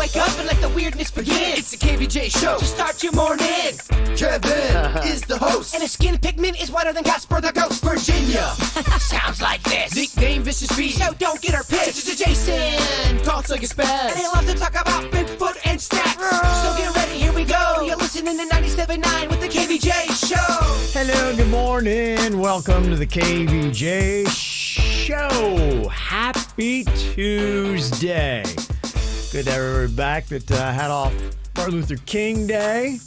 wake up and let the weirdness begin. It's the KVJ show to start your morning. Kevin is the host, and his skin pigment is whiter than Casper the Ghost. Virginia sounds like this. Nickname Vicious Beast, so don't get her pissed. It's Jason, talks like a spaz, and he loves to talk about Bigfoot and stacks. So get ready, here we go. You're listening to 97.9 with the KVJ show. Hello, good morning. Welcome to the KVJ show. Happy Tuesday. Good to have everybody back that had off Martin Luther King Day.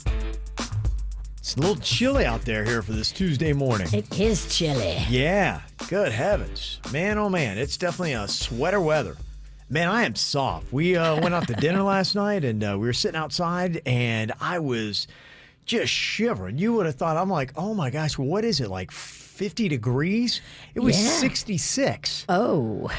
It's a little chilly out there here for this Tuesday morning. It is chilly. Yeah, good heavens. Man, oh man, it's definitely a sweater weather. Man, I am soft. We went out to dinner last night, and we were sitting outside, and I was just shivering. You would have thought, I'm like, oh my gosh, what is it, like 50 degrees? It was 66. Oh.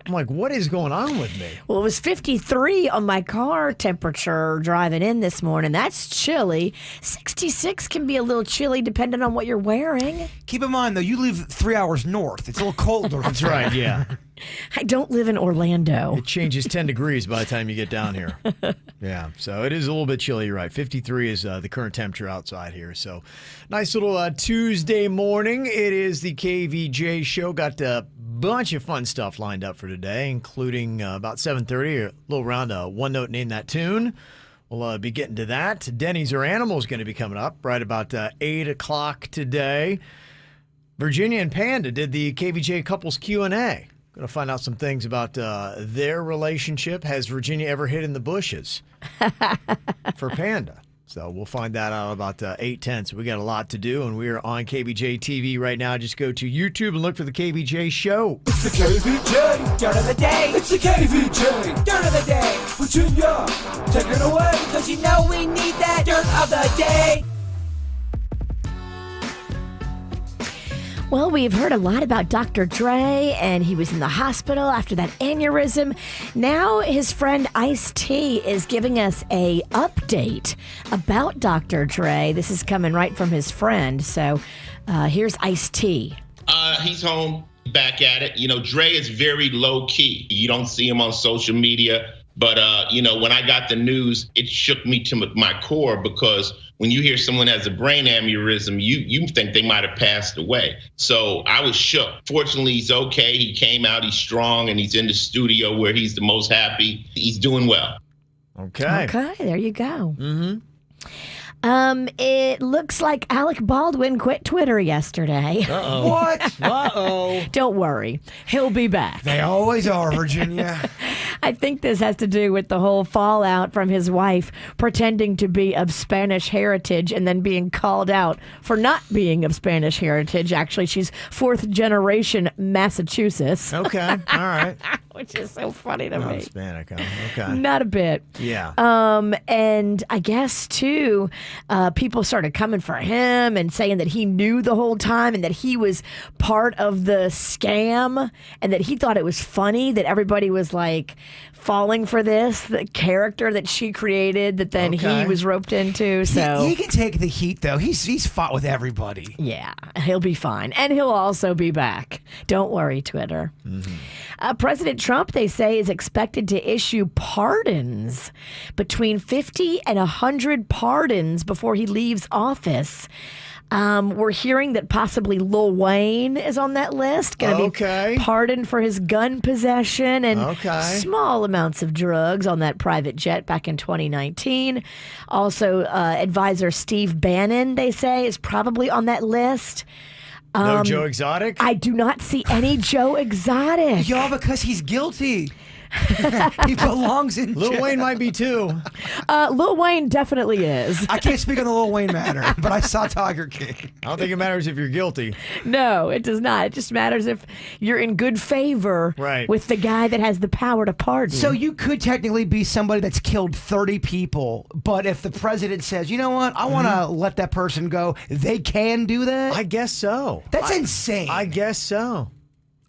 I'm like, what is going on with me? Well, it was 53 on my car temperature driving in this morning. That's chilly. 66 can be a little chilly depending on what you're wearing. Keep in mind, though, you live 3 hours north. It's a little colder. That's right, yeah. I don't live in Orlando. It changes 10 degrees by the time you get down here. Yeah, so it is a little bit chilly, you're right. 53 is the current temperature outside here. So nice little Tuesday morning. It is the KVJ show. Got a bunch of fun stuff lined up for today, including about 7:30, a little round of One Note Name That Tune. We'll be getting to that. Denny's or Animal is going to be coming up right about 8 o'clock today. Virginia and Panda did the KVJ Couples Q&A. Going to find out some things about their relationship. Has Virginia ever hid in the bushes for Panda? So we'll find that out about 8:10. So we got a lot to do, and we are on KVJ TV right now. Just go to YouTube and look for the KVJ show. It's the KVJ dirt of the day. It's the KVJ dirt of the day. Virginia, take it away, because you know we need that dirt of the day. Well, we've heard a lot about Dr. Dre, and he was in the hospital after that aneurysm. Now his friend Ice-T is giving us a update about Dr. Dre. This is coming right from his friend. So here's Ice-T. He's home, back at it. You know, Dre is very low key. You don't see him on social media. But, when I got the news, it shook me to my core, because when you hear someone has a brain aneurysm, you think they might have passed away. So I was shook. Fortunately, he's okay. He came out, he's strong, and he's in the studio where he's the most happy. He's doing well. Okay. Okay, there you go. Mm-hmm. It looks like Alec Baldwin quit Twitter yesterday. Uh-oh. What? Uh-oh. Don't worry. He'll be back. They always are, Virginia. I think this has to do with the whole fallout from his wife pretending to be of Spanish heritage and then being called out for not being of Spanish heritage. Actually, she's fourth generation Massachusetts. Okay. All right. Which is so funny to Not me. Hispanic, huh? Okay. Not a bit. Yeah. And I guess, too, people started coming for him and saying that he knew the whole time and that he was part of the scam and that he thought it was funny that everybody was, like, falling for this, the character that she created that then he was roped into. So He can take the heat, though. He's fought with everybody. yeah, he'll be fine. And he'll also be back. Don't worry, Twitter. Mm-hmm. President Trump, they say, is expected to issue pardons, between 50 and 100 pardons before he leaves office. We're hearing that possibly Lil Wayne is on that list, going to be pardoned for his gun possession and small amounts of drugs on that private jet back in 2019. Also, advisor Steve Bannon, they say, is probably on that list. No Joe Exotic? I do not see any Joe Exotic. Y'all, because he's guilty. He belongs in jail. Lil Wayne might be too. Lil Wayne definitely is. I can't speak on the Lil Wayne matter, but I saw Tiger King. I don't think it matters if you're guilty. No, it does not. It just matters if you're in good favor with the guy that has the power to pardon. So you could technically be somebody that's killed 30 people, but if the president says, you know what, I want to let that person go, they can do that? I guess so. That's insane. I guess so.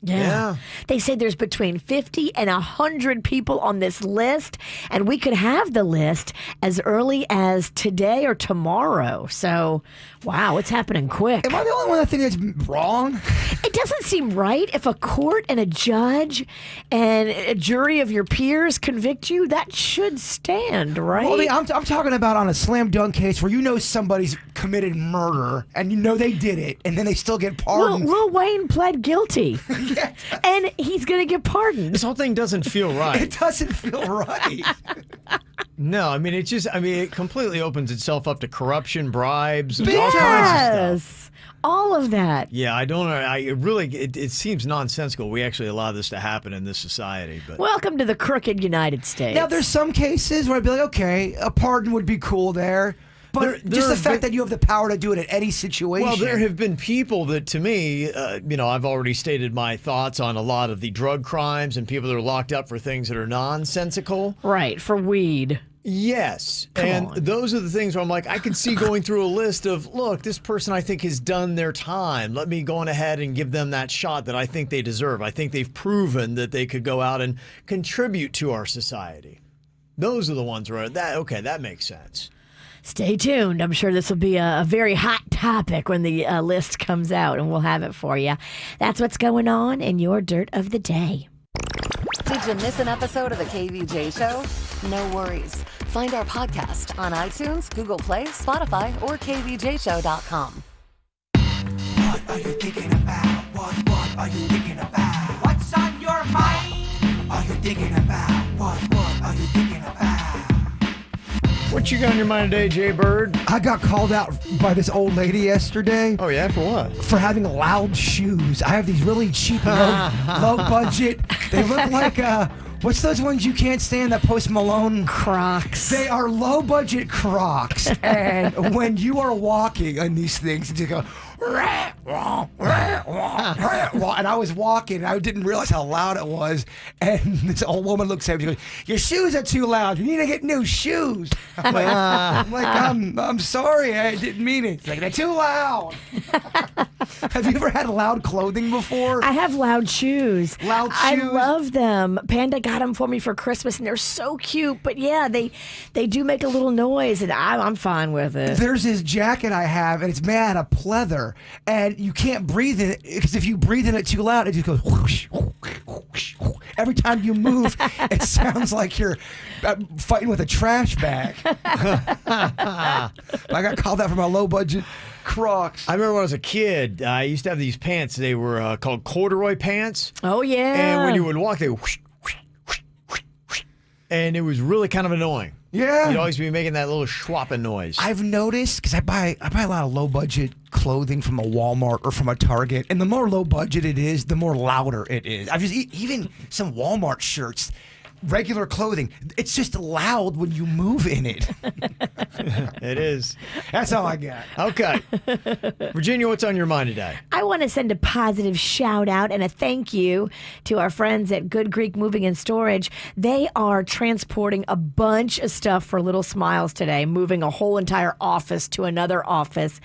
Yeah. They say there's between 50 and 100 people on this list, and we could have the list as early as today or tomorrow. So, wow, it's happening quick. Am I the only one that thinks it's wrong? It doesn't seem right. If a court and a judge and a jury of your peers convict you, that should stand, right? Well, I'm talking about on a slam dunk case where you know somebody's committed murder and you know they did it, and then they still get pardoned. Lil Wayne pled guilty. Yeah. And he's going to get pardoned. This whole thing doesn't feel right. It doesn't feel right. No, I mean, it completely opens itself up to corruption, bribes, all kinds of Yes. stuff. All of that. Yeah, I don't know. It seems nonsensical. We actually allow this to happen in this society. But Welcome to the crooked United States. Now, there's some cases where I'd be like, okay, a pardon would be cool there. But There just the have fact been- that you have the power to do it at any situation. Well, there have been people that, to me, I've already stated my thoughts on a lot of the drug crimes and people that are locked up for things that are nonsensical. Right, for weed. Yes. Come and on. those are the things where I'm like, I can see going through a list of, look, this person I think has done their time. Let me go on ahead and give them that shot that I think they deserve. I think they've proven that they could go out and contribute to our society. Those are the ones where that makes sense. Stay tuned. I'm sure this will be a very hot topic when the list comes out, and we'll have it for you. That's what's going on in your Dirt of the Day. Did you miss an episode of the KVJ Show? No worries. Find our podcast on iTunes, Google Play, Spotify, or kvjshow.com. What are you thinking about? What are you thinking about? What's on your mind? Are you thinking about? What are you thinking about? What you got on your mind today, Jbird? I got called out by this old lady yesterday Oh, yeah? For what? for having loud shoes. I have these really cheap, low budget. They look like, what's those ones you can't stand that Post Malone? Crocs. They are low budget Crocs. And when you are walking on these things, you just go, and I was walking, and I didn't realize how loud it was. And this old woman looks at me and goes, your shoes are too loud. You need to get new shoes. I'm sorry. I didn't mean it. It's like, they're too loud. Have you ever had loud clothing before? I have loud shoes. Loud I shoes? love them. Panda got them for me for Christmas, and they're so cute. But yeah, they do make a little noise, and I'm fine with it. There's this jacket I have, and it's made out of pleather, and you can't breathe in it because if you breathe in it too loud, it just goes whoosh, whoosh, whoosh, whoosh. Every time you move. It sounds like you're fighting with a trash bag. I got called out for my low budget Crocs. I remember when I was a kid, I used to have these pants. They were called corduroy pants. Oh, yeah. And when you would walk, they would whoosh, whoosh, whoosh, whoosh, whoosh. And it was really kind of annoying. Yeah. You'd always be making that little schwapping noise. I've noticed because I buy a lot of low budget clothing from a Walmart or from a Target, and the more low budget it is, the more louder it is. I've just even some Walmart shirts, regular clothing. It's just loud when you move in it. It is. That's all I got. Okay. Virginia, what's on your mind today? I want to send a positive shout out and a thank you to our friends at Good Greek Moving and Storage. They are transporting a bunch of stuff for Little Smiles today, moving a whole entire office to another office.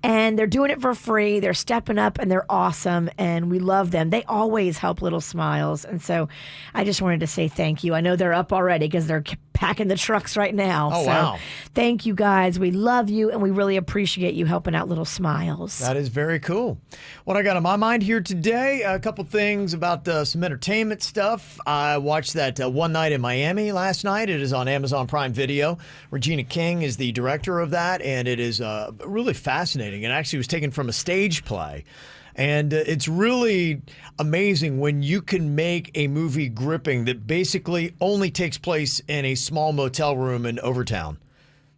And they're doing it for free. They're stepping up and they're awesome. And we love them. They always help Little Smiles. And so I just wanted to say thank you. I know they're up already because they're packing the trucks right now. Oh, so wow. Thank you guys. We love you and we really appreciate you helping out Little Smiles. That is very cool. What I got on my mind here today, a couple things about some entertainment stuff. I watched that One Night in Miami last night. It is on Amazon Prime Video. Regina King is the director of that, and it is really fascinating. It actually was taken from a stage play. And it's really amazing when you can make a movie gripping that basically only takes place in a small motel room in Overtown.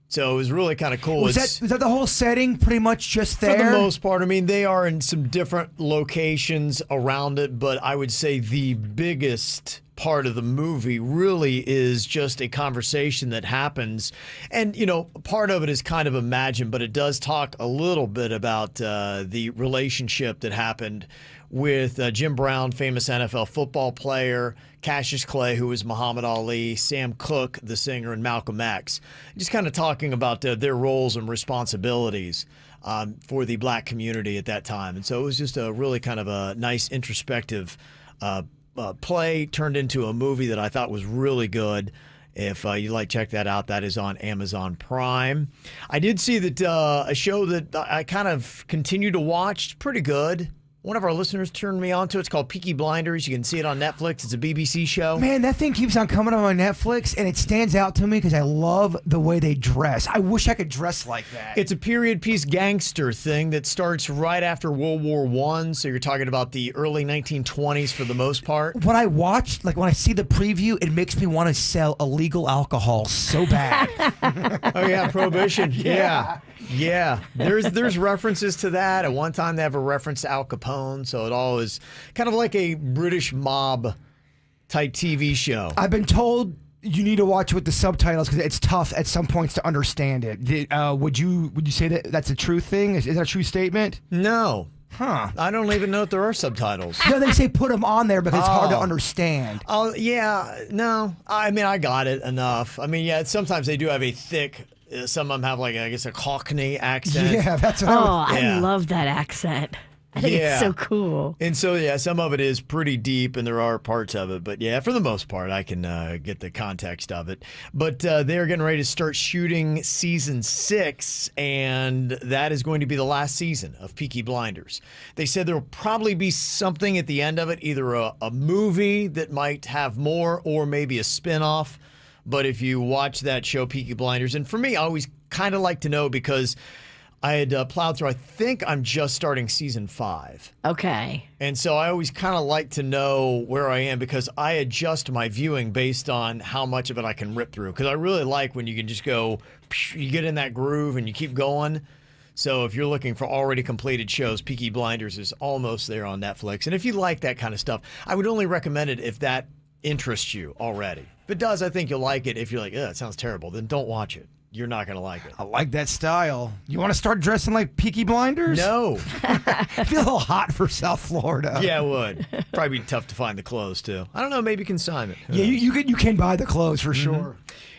So it was really kind of cool. Was that the whole setting pretty much just there? For the most part. I mean, they are in some different locations around it, but I would say the biggest part of the movie really is just a conversation that happens. And, you know, part of it is kind of imagined, but it does talk a little bit about the relationship that happened with Jim Brown, famous NFL football player, Cassius Clay, who was Muhammad Ali, Sam Cooke, the singer, and Malcolm X. Just kind of talking about their roles and responsibilities. for the black community at that time. And so it was just a really kind of a nice introspective play turned into a movie that I thought was really good. If you'd like to check that out, that is on Amazon Prime. I did see that a show that I kind of continue to watch. It's pretty good. One of our listeners turned me on to it. It's called Peaky Blinders. You can see it on Netflix. It's a BBC show. Man, that thing keeps on coming on my Netflix, and it stands out to me because I love the way they dress. I wish I could dress like that. It's a period piece gangster thing that starts right after World War I. So you're talking about the early 1920s for the most part. When I watch, like when I see the preview, it makes me want to sell illegal alcohol so bad. Oh, yeah, Prohibition. Yeah. There's references to that. At one time, they have a reference to Al Capone, so it all is kind of like a British mob type TV show. I've been told you need to watch with the subtitles because it's tough at some points to understand it. Would you say that that's a true thing? Is that a true statement? No. Huh. I don't even know if there are subtitles. No, they say put them on there because it's hard to understand. Oh, yeah. No. I mean, I got it enough. I mean, yeah, sometimes they do have a thick... Some of them have, like, I guess, a Cockney accent. Yeah, that's what I love that accent. I think it's so cool. And so, yeah, some of it is pretty deep, and there are parts of it. But, yeah, for the most part, I can get the context of it. But they're getting ready to start shooting season 6, and that is going to be the last season of Peaky Blinders. They said there will probably be something at the end of it, either a movie that might have more or maybe a spinoff. But if you watch that show, Peaky Blinders, and for me, I always kind of like to know because I had plowed through, I think I'm just starting season 5. Okay. And so I always kind of like to know where I am because I adjust my viewing based on how much of it I can rip through. Because I really like when you can just go, you get in that groove and you keep going. So if you're looking for already completed shows, Peaky Blinders is almost there on Netflix. And if you like that kind of stuff, I would only recommend it if that interests you already. If it does, I think you'll like it. If you're like, it sounds terrible, then don't watch it. You're not going to like it. I like that style. You want to start dressing like Peaky Blinders? No. I feel a little hot for South Florida. Yeah, it would. Probably be tough to find the clothes, too. I don't know. Maybe consignment. Yeah, you can buy the clothes for sure.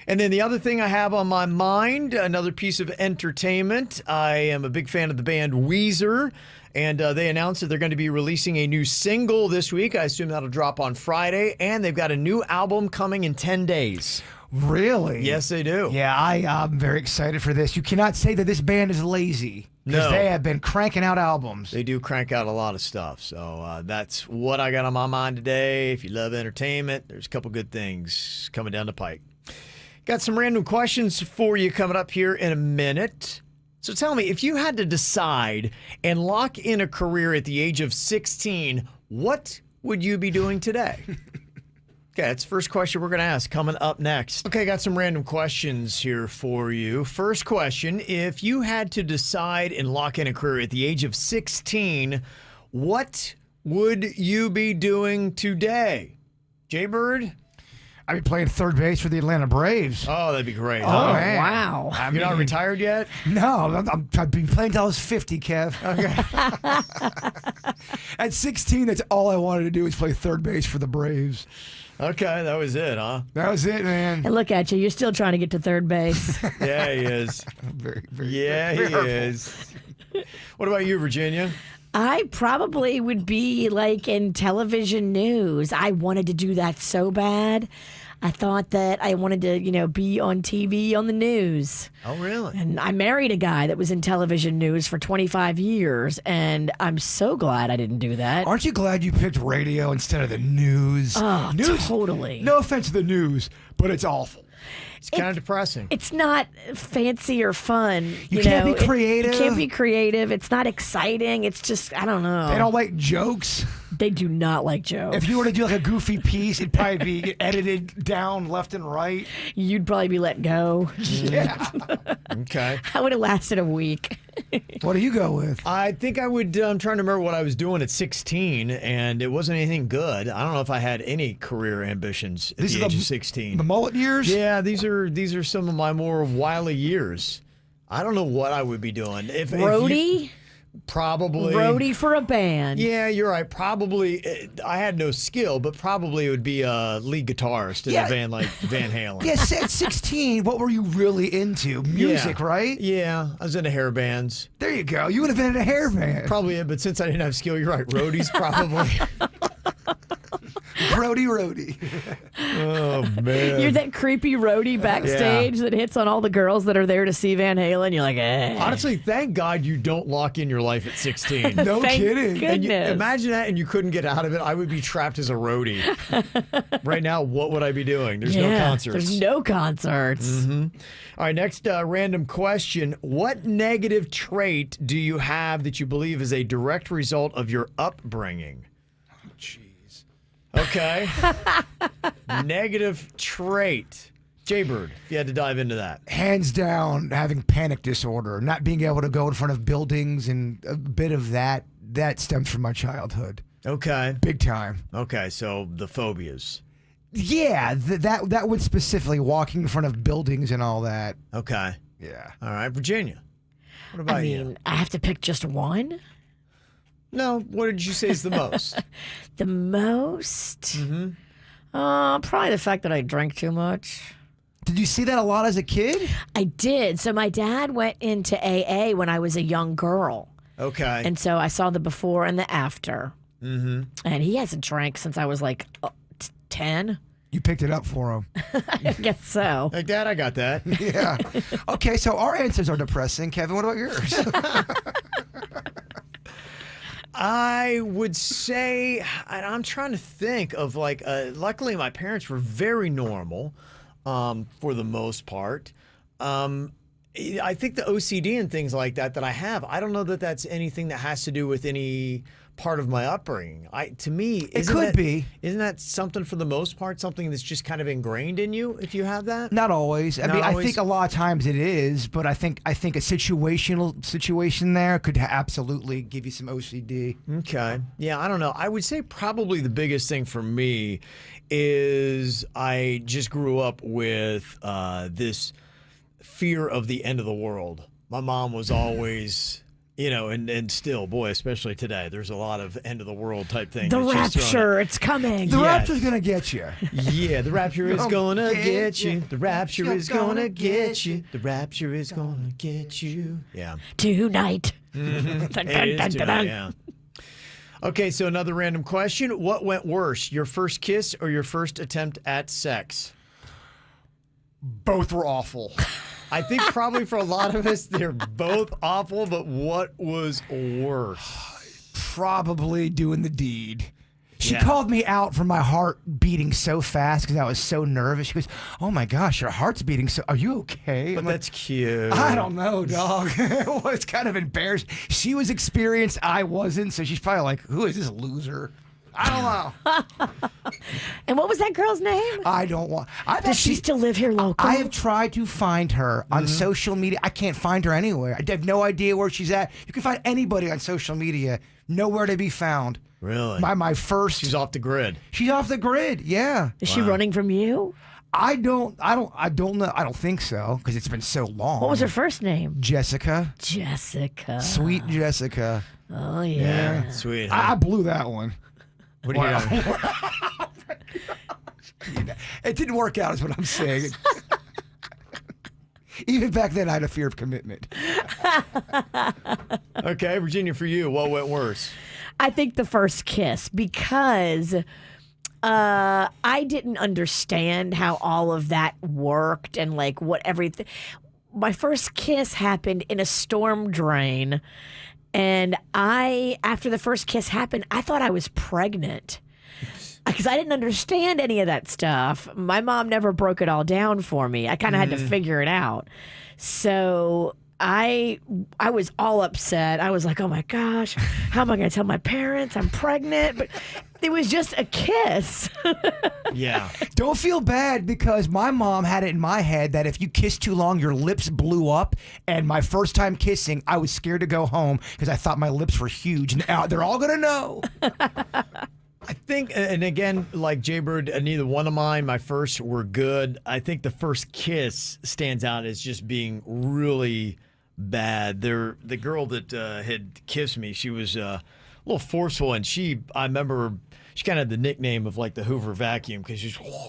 And then the other thing I have on my mind, another piece of entertainment. I am a big fan of the band Weezer. And they announced that they're going to be releasing a new single this week. I assume that'll drop on Friday. And they've got a new album coming in 10 days. Really? Yes, they do. Yeah, I'm very excited for this. You cannot say that this band is lazy. Because No. they have been cranking out albums. They do crank out a lot of stuff. So that's what I got on my mind today. If you love entertainment, there's a couple good things coming down the pike. Got some random questions for you coming up here in a minute. So tell me, if you had to decide and lock in a career at the age of 16, what would you be doing today? Okay, that's the first question we're going to ask coming up next. Okay, got some random questions here for you. First question, if you had to decide and lock in a career at the age of 16, what would you be doing today? Jbird? I'd be playing third base for the Atlanta Braves. Oh, that'd be great. Oh, huh? man. Wow. You're not retired yet? No, I've been playing until I was 50, Kev. Okay. At 16, that's all I wanted to do was play third base for the Braves. Okay, that was it, huh? That was it, man. And look at you. You're still trying to get to third base. Yeah, he is. Very, Yeah, very he hurtful. is. What about you, Virginia? I probably would be like in television news. I wanted to do that so bad. I thought that I wanted to, be on TV on the news. Oh, really? And I married a guy that was in television news for 25 years, and I'm so glad I didn't do that. Aren't you glad you picked radio instead of the news? Oh, News, totally. No offense to the news, but it's awful. It's kind of depressing. It's not fancy or fun. You can't be creative. You can't be creative. It's not exciting. It's just, I don't know. They don't like jokes. They do not like jokes. If you were to do like a goofy piece, it'd probably be edited down left and right. You'd probably be let go. Yeah. Okay. I would have lasted a week. What do you go with? I think I would, I'm trying to remember what I was doing at 16, and it wasn't anything good. I don't know if I had any career ambitions at the age of 16. The mullet years? Yeah, these are some of my more wily years. I don't know what I would be doing. If Roadie? Probably. Roadie for a band. Yeah, you're right. Probably, I had no skill, but probably it would be a lead guitarist in a band like Van Halen. Yeah, at 16, what were you really into? Music, right? Yeah, I was into hair bands. There you go. You would have been in a hair band. Probably it, but since I didn't have skill, you're right. Roadies, probably. Roadie. Oh, man. You're that creepy roadie backstage that hits on all the girls that are there to see Van Halen. You're like, eh. Honestly, thank God you don't lock in your life at 16. No Thank kidding. goodness. And imagine that, and you couldn't get out of it. I would be trapped as a roadie. Right now, what would I be doing? There's no concerts. There's no concerts. All right, next random question. What negative trait do you have that you believe is a direct result of your upbringing? Jeez. Okay. Negative trait. Jbird, if you had to dive into that. Hands down, having panic disorder, not being able to go in front of buildings, and a bit of that stems from my childhood. Okay. Big time. Okay, so the phobias. Yeah, that would specifically walking in front of buildings and all that. Okay. Yeah. All right, Virginia. What about I mean, you? I have to pick just one. No, what did you say is the most? The most? Probably the fact that I drank too much. Did you see that a lot as a kid? I did. So my dad went into AA when I was a young girl. Okay. And so I saw the before and the after. And he hasn't drank since I was like 10. You picked it up for him. I guess so. Like that, I got that. Yeah. Okay, so our answers are depressing. Kevin, what about yours? I would say, and I'm trying to think of like, luckily my parents were very normal for the most part. I think the OCD and things like that I have, I don't know that that's anything that has to do with any part of my upbringing. To me, It could be. Isn't that something for the most part, something that's just kind of ingrained in you if you have that? Not always. I Not mean, always? I think a lot of times it is, but I think a situation there could absolutely give you some OCD. Okay. Yeah, I don't know. I would say probably the biggest thing for me is I just grew up with this fear of the end of the world. My mom was always, and still, boy, especially today, there's a lot of end of the world type things. The rapture, it's coming. The Yes. rapture's going to get you. Yeah, the rapture is gonna get get you. you. The rapture It's is gonna gonna get get you. The rapture is gonna get you. Yeah. Tonight. Dun, dun, It is dun, tonight, dun. yeah. Okay, so another random question. What went worse, your first kiss or your first attempt at sex? Both were awful. I think probably for a lot of us, they're both awful, but what was worse? Probably doing the deed. She Yeah. called me out for my heart beating so fast because I was so nervous. She goes, "Oh my gosh, your heart's beating so. Are you okay?" But I'm like, that's cute. I don't know, dog. It was kind of embarrassing. She was experienced, I wasn't, so she's probably like, "Who is this loser?" I don't know. And what was that girl's name? I don't want. Does she still live here local? I have tried to find her on social media. I can't find her anywhere. I have no idea where she's at. You can find anybody on social media. Nowhere to be found. Really? My first. She's off the grid. She's off the grid. Yeah. Is she running from you? I don't know. I don't think so because it's been so long. What was her first name? Jessica. Jessica. Sweet Jessica. Oh, yeah. Sweet. I blew that one. What do you got? It didn't work out, is what I'm saying. Even back then, I had a fear of commitment. Okay, Virginia, for you, what went worse? I think the first kiss because I didn't understand how all of that worked and like what everything. My first kiss happened in a storm drain. And after the first kiss happened, I thought I was pregnant because I didn't understand any of that stuff. My mom never broke it all down for me. I kind of had to figure it out. So I was all upset. I was like, oh my gosh, how am I going to tell my parents I'm pregnant? But it was just a kiss. Yeah. Don't feel bad because my mom had it in my head that if you kiss too long, your lips blew up. And my first time kissing, I was scared to go home because I thought my lips were huge. Now they're all going to know. I think, and again, like Jbird, neither one of mine, my first were good. I think the first kiss stands out as just being really bad. The girl that had kissed me, she was a little forceful, and I remember she kind of had the nickname of like the Hoover vacuum because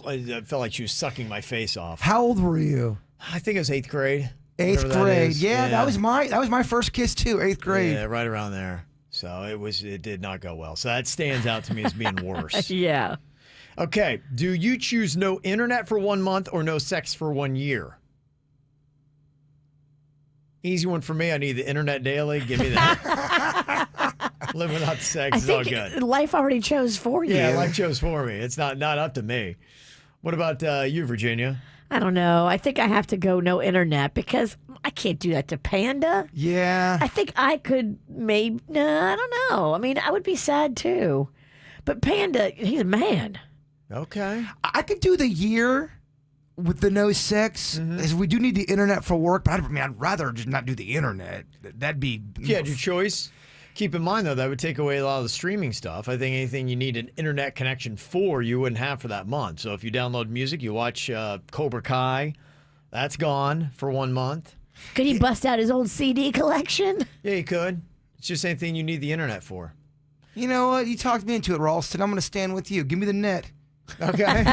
I felt like she was sucking my face off. How old were you? I think it was 8th grade. Eighth grade. Yeah, that was my first kiss too. 8th grade. Yeah, right around there. So it did not go well. So that stands out to me as being worse. Yeah. Okay. Do you choose no internet for 1 month or no sex for 1 year? Easy one for me. I need the internet daily. Give me that. Live without sex is all good. Life already chose for you. Yeah, life chose for me. It's not up to me. What about you, Virginia? I don't know. I think I have to go no internet because I can't do that to Panda. Yeah. I think I could maybe. No, I don't know. I mean, I would be sad too. But Panda, he's a man. Okay. I could do the year with the no sex, as we do need the internet for work, but I'd rather just not do the internet. That'd be... If you had your choice, keep in mind, though, that would take away a lot of the streaming stuff. I think anything you need an internet connection for, you wouldn't have for that month. So if you download music, you watch Cobra Kai, that's gone for 1 month. Could he bust out his old CD collection? Yeah, you could. It's just anything you need the internet for. You know what? You talked me into it, Ralston. I'm going to stand with you. Give me the net. Okay.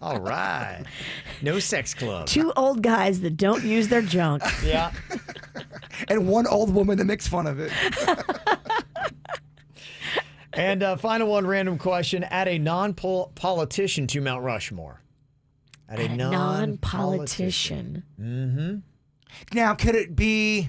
All right. No sex club. 2 old guys that don't use their junk. Yeah. And 1 old woman that makes fun of it. And final one, random question. Add a non-politician to Mount Rushmore. Add a non-politician. Mm-hmm. Now, could it be...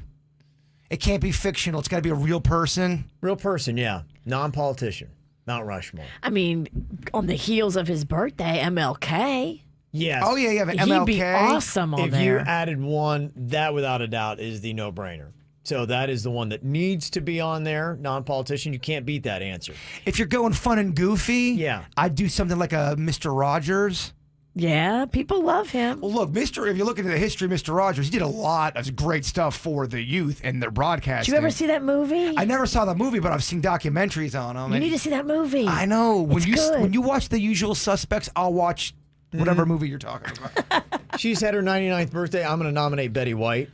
It can't be fictional. It's got to be a real person. Real person, yeah. Non-politician. Mount Rushmore. I mean, on the heels of his birthday, MLK. Yes. Oh, yeah, but MLK. He'd be awesome on if there. you added one, that without a doubt is the no-brainer. So that is the one that needs to be on there. Non-politician, you can't beat that answer. If you're going fun and goofy, Yeah. I'd do something like a Mr. Rogers. Yeah, people love him. Well, look, if you look into the history of Mr. Rogers, he did a lot of great stuff for the youth and their broadcasting. Did you ever see that movie? I never saw the movie, but I've seen documentaries on him. You need to see that movie. I know. Good. When you watch The Usual Suspects, I'll watch whatever movie you're talking about. She's had her 99th birthday. I'm going to nominate Betty White.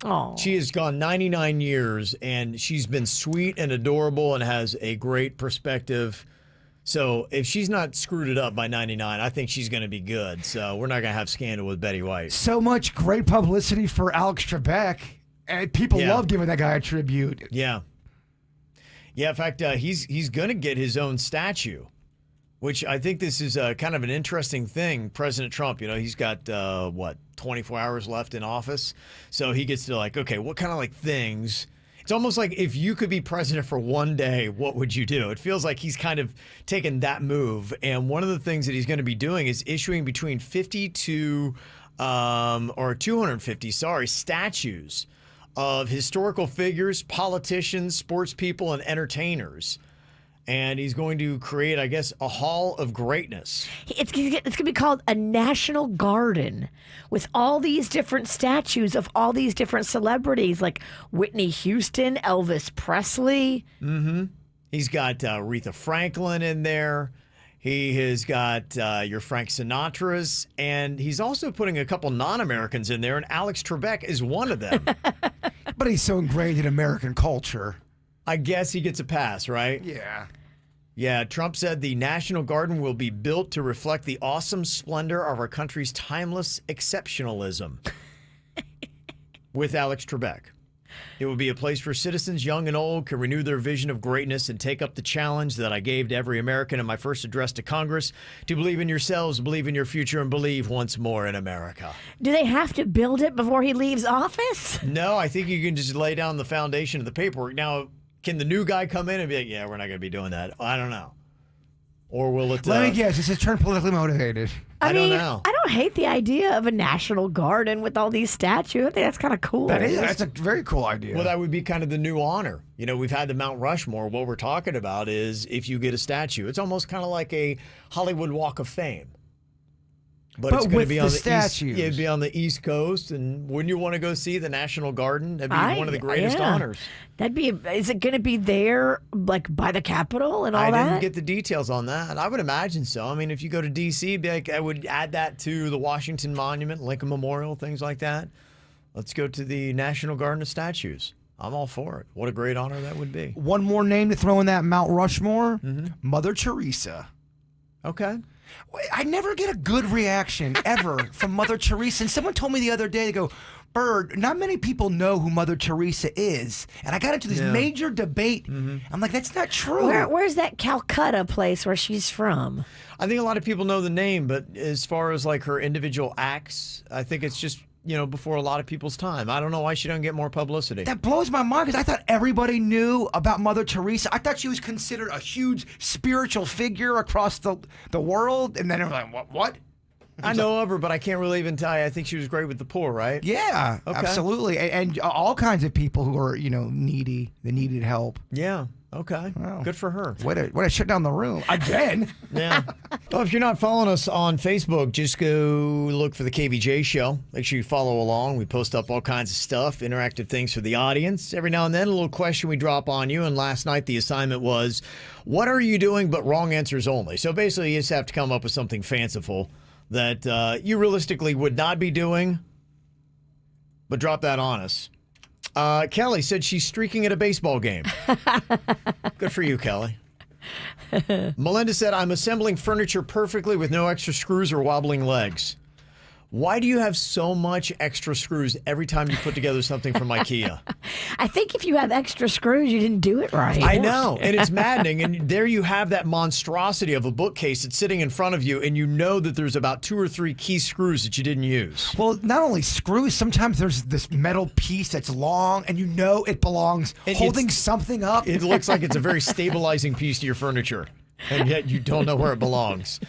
Oh. She has gone 99 years, and she's been sweet and adorable and has a great perspective. So if she's not screwed it up by 99, I think she's going to be good. So we're not going to have scandal with Betty White. So much great publicity for Alex Trebek, and people love giving that guy a tribute. Yeah. Yeah, in fact, he's going to get his own statue, which I think this is kind of an interesting thing. President Trump, he's got, 24 hours left in office. So he gets to okay, what kind of things... It's almost like if you could be president for 1 day, what would you do? It feels like he's kind of taken that move. And one of the things that he's going to be doing is issuing between 50 to, or 250, statues of historical figures, politicians, sports people, and entertainers. And he's going to create, I guess, a hall of greatness. It's going to be called a national garden with all these different statues of all these different celebrities like Whitney Houston, Elvis Presley. Mm-hmm. He's got Aretha Franklin in there. He has got your Frank Sinatras. And he's also putting a couple non-Americans in there. And Alex Trebek is one of them. But he's so ingrained in American culture. I guess he gets a pass, right? Yeah. Yeah, Trump said the National Garden will be built to reflect the awesome splendor of our country's timeless exceptionalism. With Alex Trebek. It will be a place where citizens, young and old, can renew their vision of greatness and take up the challenge that I gave to every American in my first address to Congress, to believe in yourselves, believe in your future, and believe once more in America. Do they have to build it before he leaves office? No, I think you can just lay down the foundation of the paperwork. Now, can the new guy come in and be like, yeah, we're not going to be doing that? I don't know. Or will it... Let me guess. This is turned politically motivated. I don't know. I don't hate the idea of a national garden with all these statues. I think that's kind of cool. That's a very cool idea. Well, that would be kind of the new honor. We've had the Mount Rushmore. What we're talking about is if you get a statue, it's almost kind of like a Hollywood Walk of Fame. But it's going to be on the statues. East, it'd be on the East Coast, and wouldn't you want to go see the National Garden? That'd be one of the greatest honors. Is it going to be there, by the Capitol and all that? I didn't get the details on that. I would imagine so. I mean, if you go to D.C., I would add that to the Washington Monument, Lincoln Memorial, things like that. Let's go to the National Garden of Statues. I'm all for it. What a great honor that would be. One more name to throw in that Mount Rushmore, Mother Teresa. Okay. I never get a good reaction ever from Mother Teresa. And someone told me the other day, they go, Bird, not many people know who Mother Teresa is. And I got into this major debate. I'm like, that's not true. Where's that Calcutta place where she's from? I think a lot of people know the name, but as far as like her individual acts, I think it's just, before a lot of people's time. I don't know why she doesn't get more publicity. That blows my mind because I thought everybody knew about Mother Teresa. I thought she was considered a huge spiritual figure across the world. And then everyone's like, what? I know of her, but I can't really even tell you. I think she was great with the poor, right? Yeah, Okay. absolutely. And all kinds of people who are, needy. They needed help. Yeah. Okay. Wow. Good for her. Way to shut down the room. Again. Yeah. Well, if you're not following us on Facebook, just go look for the KVJ show. Make sure you follow along. We post up all kinds of stuff, interactive things for the audience. Every now and then, a little question we drop on you. And last night, the assignment was, what are you doing but wrong answers only? So basically, you just have to come up with something fanciful that you realistically would not be doing, but drop that on us. Kelly said she's streaking at a baseball game. Good for you, Kelly. Melinda said, I'm assembling furniture perfectly with no extra screws or wobbling legs. Why do you have so much extra screws every time you put together something from IKEA? I think if you have extra screws, you didn't do it right. I know, and it's maddening. And there you have that monstrosity of a bookcase that's sitting in front of you, and you know that there's about 2 or 3 key screws that you didn't use. Well, not only screws, sometimes there's this metal piece that's long, and you know it belongs holding something up. It looks like it's a very stabilizing piece to your furniture. And yet you don't know where it belongs.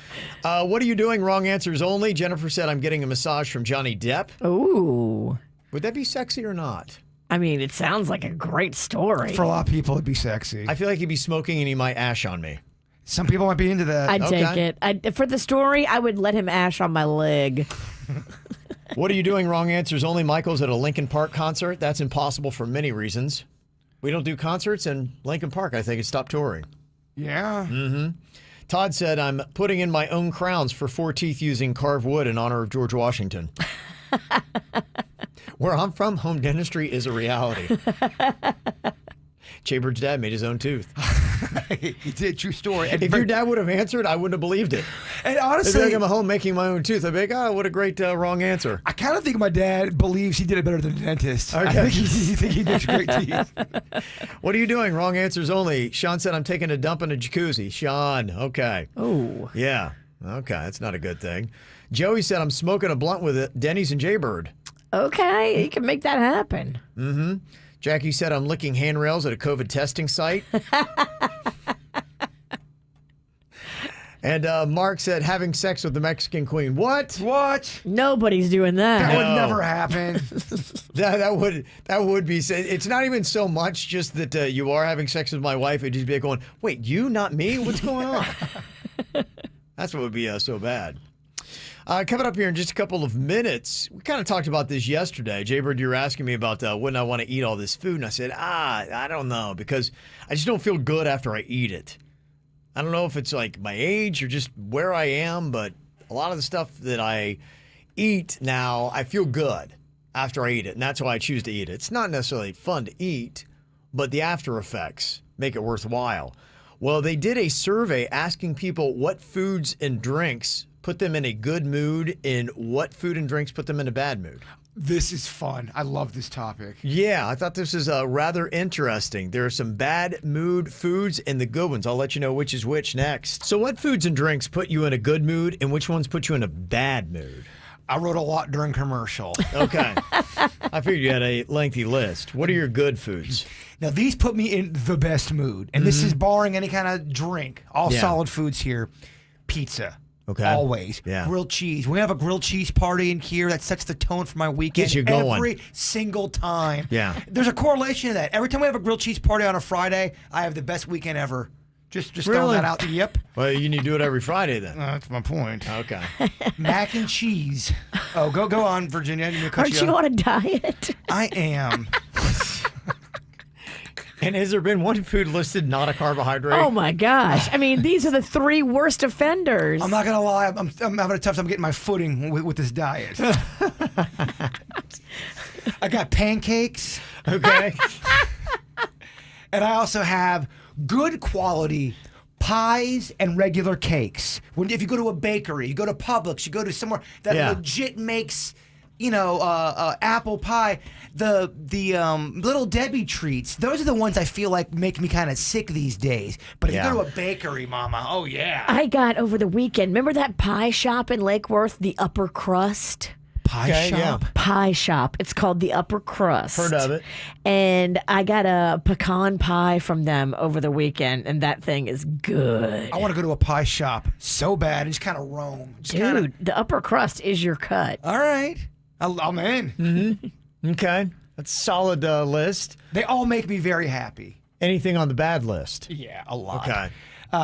What are you doing? Wrong answers only. Jennifer said, I'm getting a massage from Johnny Depp. Ooh. Would that be sexy or not? I mean, it sounds like a great story. For a lot of people, it'd be sexy. I feel like he'd be smoking and he might ash on me. Some people might be into that. I'd Okay. take it. For the story, I would let him ash on my leg. What are you doing? Wrong answers only. Michael's at a Linkin Park concert. That's impossible for many reasons. We don't do concerts, and Linkin Park, I think, has stopped touring. Yeah. Todd said, I'm putting in my own crowns for 4 teeth using carved wood in honor of George Washington. Where I'm from, home dentistry is a reality. Jbird's dad made his own tooth. He did. True story. And If your dad would have answered, I wouldn't have believed it. And If honestly, I'm at home making my own tooth, I'd be like, oh, what a great wrong answer. I kind of think my dad believes he did it better than the dentist. I Okay. think he did great teeth. What are you doing? Wrong answers only. Sean said, I'm taking a dump in a jacuzzi. Sean, okay. Ooh. Yeah, okay, that's not a good thing. Joey said, I'm smoking a blunt with it. Denny's and Jbird. Okay, you can make that happen. Jackie said, I'm licking handrails at a COVID testing site. And Mark said, having sex with the Mexican queen. What? What? Nobody's doing that. That No. would never happen. That would be. It's not even so much just that you are having sex with my wife. It'd just be going, wait, you, not me? What's going on? That's what would be so bad. Coming up here in just a couple of minutes, we kind of talked about this yesterday. Jbird, you were asking me about wouldn't I want to eat all this food? And I said, I don't know, because I just don't feel good after I eat it. I don't know if it's like my age or just where I am, but a lot of the stuff that I eat now, I feel good after I eat it, and that's why I choose to eat it. It's not necessarily fun to eat, but the after effects make it worthwhile. Well, they did a survey asking people what foods and drinks put them in a good mood and what food and drinks put them in a bad mood. This is fun. I love this topic. Yeah, I thought this is rather interesting. There are some bad mood foods and the good ones. I'll let you know which is which next. So what foods and drinks put you in a good mood and which ones put you in a bad mood? I wrote a lot during commercial. Okay. I figured you had a lengthy list. What are your good foods? Now, these put me in the best mood. And this is barring any kind of drink. All Yeah. solid foods here. Pizza. Okay. Always. Yeah. Grilled cheese. We have a grilled cheese party in here that sets the tone for my weekend. Gets you going. Every single time. Yeah. There's a correlation to that. Every time we have a grilled cheese party on a Friday, I have the best weekend ever. Just throwing Really? that out. Yep. Well, you need to do it every Friday then. That's my point. Okay. Mac and cheese. Oh, go on, Virginia. I didn't mean to cut Aren't you off. on a diet? I am. And has there been one food listed not a carbohydrate? Oh my gosh. I mean, these are the 3 worst offenders. I'm not gonna lie. I'm having a tough time getting my footing with this diet. I got pancakes. Okay. And I also have good quality pies and regular cakes. If you go to a bakery, you go to Publix, you go to somewhere that legit makes, apple pie, the Little Debbie treats, those are the ones I feel like make me kind of sick these days. But if you go to a bakery, mama, oh yeah. I got over the weekend, remember that pie shop in Lake Worth, the Upper Crust? Pie shop? Yeah. Pie shop. It's called the Upper Crust. Heard of it. And I got a pecan pie from them over the weekend, and that thing is good. I want to go to a pie shop so bad and just kind of roam. Dude, the Upper Crust is your cut. All right. I'm in. Okay. That's a solid list. They all make me very happy. Anything on the bad list? Yeah, a lot. Okay.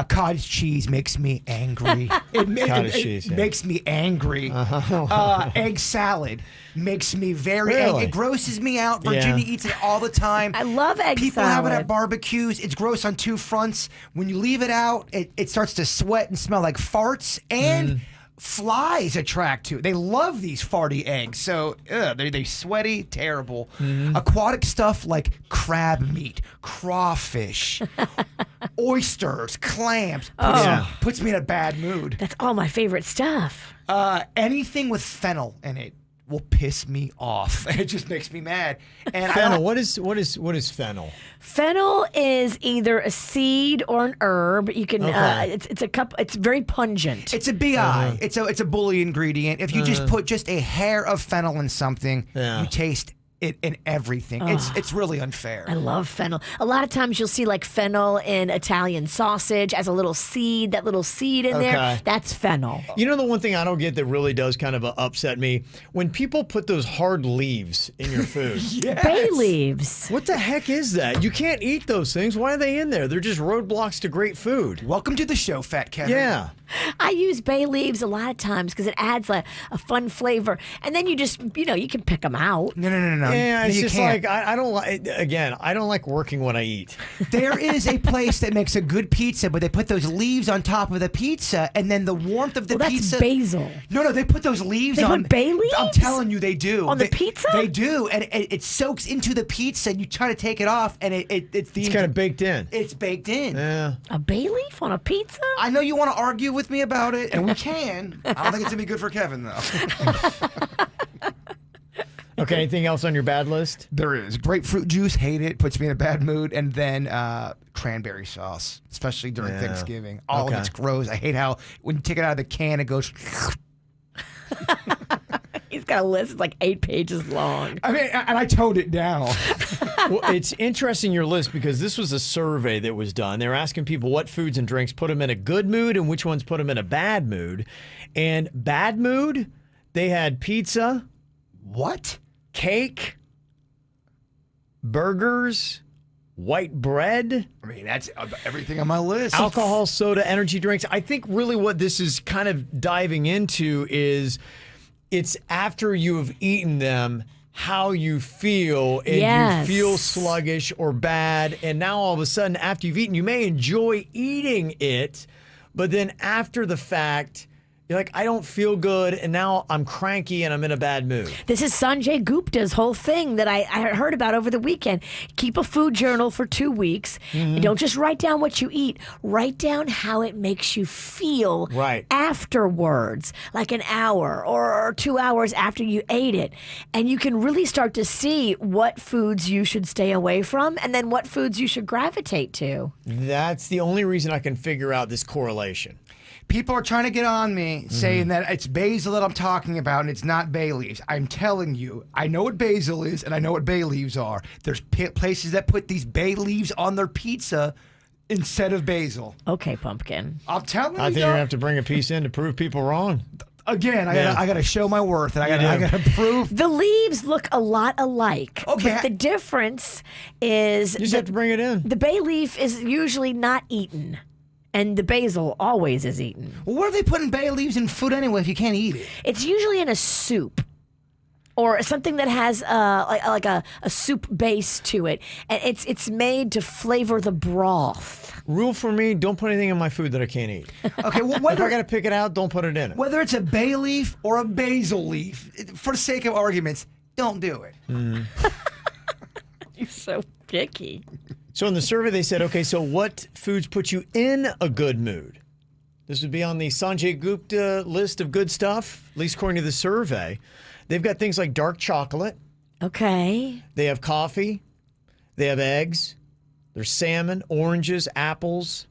Cottage cheese makes me angry. Cottage cheese, yeah. makes me angry. Egg salad makes me very angry. Really? It grosses me out. Virginia eats it all the time. I love egg People salad. have it at barbecues. It's gross on two fronts. When you leave it out, it starts to sweat and smell like farts. And flies attract to. They love these farty eggs. So they sweaty, terrible. Aquatic stuff like crab meat, crawfish, oysters, clams puts me in a bad mood. That's all my favorite stuff. Anything with fennel in it will piss me off. It just makes me mad. And Fennel. What is fennel? Fennel is either a seed or an herb. You can. It's very pungent. It's a BI. It's a bully ingredient. If you just put just a hair of fennel in something, you taste it in everything. It's really unfair. I love fennel. A lot of times you'll see like fennel in Italian sausage as a little seed. That little seed in there, that's fennel. You know the one thing I don't get that really does kind of upset me? When people put those hard leaves in your food. Yes. Bay leaves. What the heck is that? You can't eat those things. Why are they in there? They're just roadblocks to great food. Welcome to the show, Fat Kevin. Yeah. I use bay leaves a lot of times because it adds a fun flavor. And then you just, you can pick them out. No. Yeah, No, it's you just can't. like, I don't like, again, I don't like working what I eat. There is a place that makes a good pizza, but they put those leaves on top of the pizza, and then the warmth of the Well, that's pizza. basil. No, they put those leaves They on. put bay leaves? I'm telling you, they do. On the pizza? They do, and it soaks into the pizza, and you try to take it off, and it's kind of baked in. It's baked in. Yeah. A bay leaf on a pizza? I know you want to argue with me about it, and we can. I don't think it's gonna be good for Kevin though. Okay, anything else on your bad list? There is grapefruit juice. Hate it. Puts me in a bad mood. And then cranberry sauce, especially during Thanksgiving. All of it's gross. I hate how when you take it out of the can, it goes. He's got a list. It's like 8 pages long. I mean, and I toned it down. Well, it's interesting your list because this was a survey that was done. They were asking people what foods and drinks put them in a good mood and which ones put them in a bad mood. And bad mood, they had pizza. What? Cake, burgers, white bread. I mean, that's everything on my list. Alcohol, soda, energy drinks. I think really what this is kind of diving into is it's after you have eaten them, how you feel, and you feel sluggish or bad. And now all of a sudden, after you've eaten, you may enjoy eating it, but then after the fact, you're like, I don't feel good, and now I'm cranky and I'm in a bad mood. This is Sanjay Gupta's whole thing that I heard about over the weekend. Keep a food journal for 2 weeks. And don't just write down what you eat. Write down how it makes you feel afterwards, like an hour or 2 hours after you ate it. And you can really start to see what foods you should stay away from and then what foods you should gravitate to. That's the only reason I can figure out this correlation. People are trying to get on me saying that it's basil that I'm talking about and it's not bay leaves. I'm telling you, I know what basil is and I know what bay leaves are. There's places that put these bay leaves on their pizza instead of basil. Okay, Pumpkin. I'm telling you. I think you're going to have to bring a piece in to prove people wrong. Again, I got to show my worth and I got to prove. The leaves look a lot alike. Okay. But the difference is You just have to bring it in. the bay leaf is usually not eaten. And the basil always is eaten. Well, what are they putting bay leaves in food anyway if you can't eat it? It's usually in a soup or something that has like a soup base to it. And it's made to flavor the broth. Rule for me, don't put anything in my food that I can't eat. Okay, well, If I got to pick it out, don't put it in it. whether it's a bay leaf or a basil leaf, for the sake of arguments, don't do it. You're so picky. So in the survey, they said, okay, so what foods put you in a good mood? This would be on the Sanjay Gupta list of good stuff, at least according to the survey. They've got things like dark chocolate. Okay. They have coffee. They have eggs. There's salmon, oranges, apples,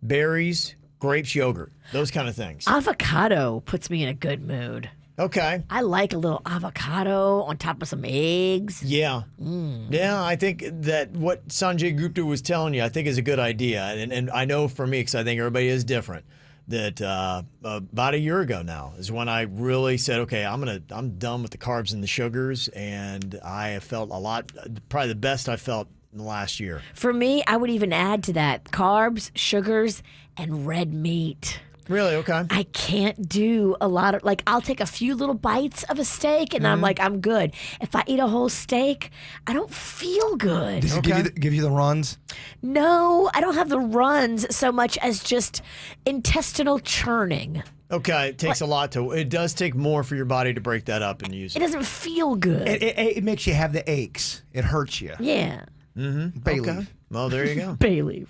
berries, grapes, yogurt, those kind of things. Avocado puts me in a good mood. Okay. I like a little avocado on top of some eggs. Yeah. Yeah, I think that what Sanjay Gupta was telling you, I think is a good idea. And I know for me, because I think everybody is different, that about a year ago now is when I really said, okay, I'm done with the carbs and the sugars. And I have felt a lot, probably the best I felt in the last year. For me, I would even add to that carbs, sugars, and red meat. Really? Okay. I can't do a lot of, like, I'll take a few little bites of a steak and I'm like, I'm good. If I eat a whole steak, I don't feel good. Does it give you the runs? No, I don't have the runs so much as just intestinal churning. Okay, it takes a lot to, it does take more for your body to break that up and use It it. doesn't feel good. It makes you have the aches. It hurts you. Yeah. Bay Okay. leaf. Well, there you go. Bay leaf.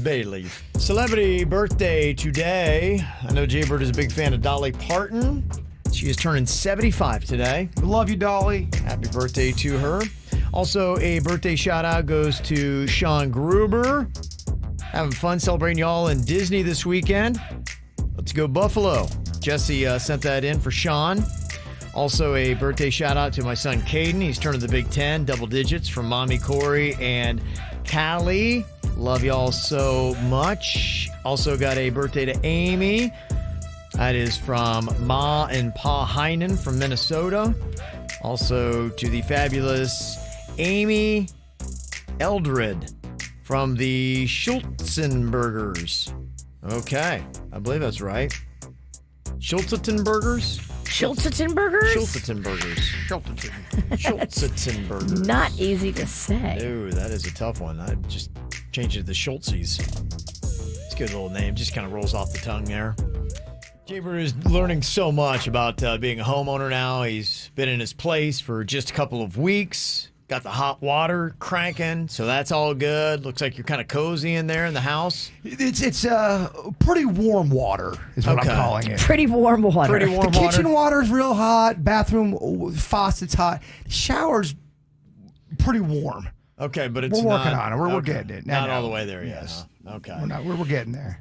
Bay leaf. Celebrity birthday today. I know Jbird is a big fan of Dolly Parton. She is turning 75 today. Love you, Dolly. Happy birthday to her. Also, a birthday shout out goes to Sean Gruber. Having fun celebrating y'all in Disney this weekend. Let's go Buffalo. Jesse sent that in for Sean. Also, a birthday shout out to my son Caden. He's turning the Big 10, double digits from Mommy Corey and Callie. Love y'all so much. Also got a birthday to Amy. That is from Ma and Pa Heinen from Minnesota. Also to the fabulous Amy Eldred from the Schultzenburgers. Okay, I believe that's right. Schultzenburgers? Schultzenburgers? Schultzenburgers. Not easy to say. No, that is a tough one. I just changed it to Schultzies. It's a good little name. Just kind of rolls off the tongue there. Jbird is learning so much about being a homeowner now. He's been in his place for just a couple of weeks. Got the hot water cranking, so that's all good. Looks like you're kind of cozy in there in the house. It's pretty warm water is what Okay. I'm calling it. Pretty warm water. Pretty warm The water. kitchen water's real hot. Bathroom faucet's hot. Shower's pretty warm. Okay, but it's We're working not- on it. We're okay. getting it. Not No, all no. the way there yet. Yes. Huh? Okay. We're getting there.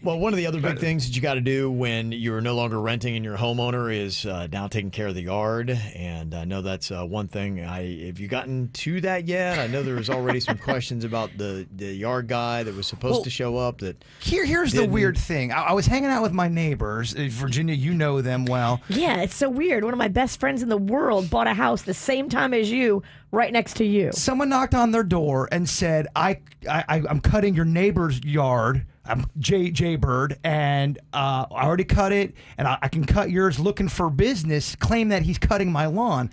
Well, one of the other big things that you got to do when you're no longer renting and you're a homeowner is now taking care of the yard. And I know that's one thing. Have you gotten to that yet? I know there was already some questions about the yard guy that was supposed to show up. Here's the Didn't. weird thing. I was hanging out with my neighbors. Virginia, you know them well. Yeah, it's so weird. One of my best friends in the world bought a house the same time as you, right next to you. Someone knocked on their door and said, I'm cutting your neighbor's yard. I'm Jbird, and I already cut it, and I can cut yours. Looking for business, claim that he's cutting my lawn.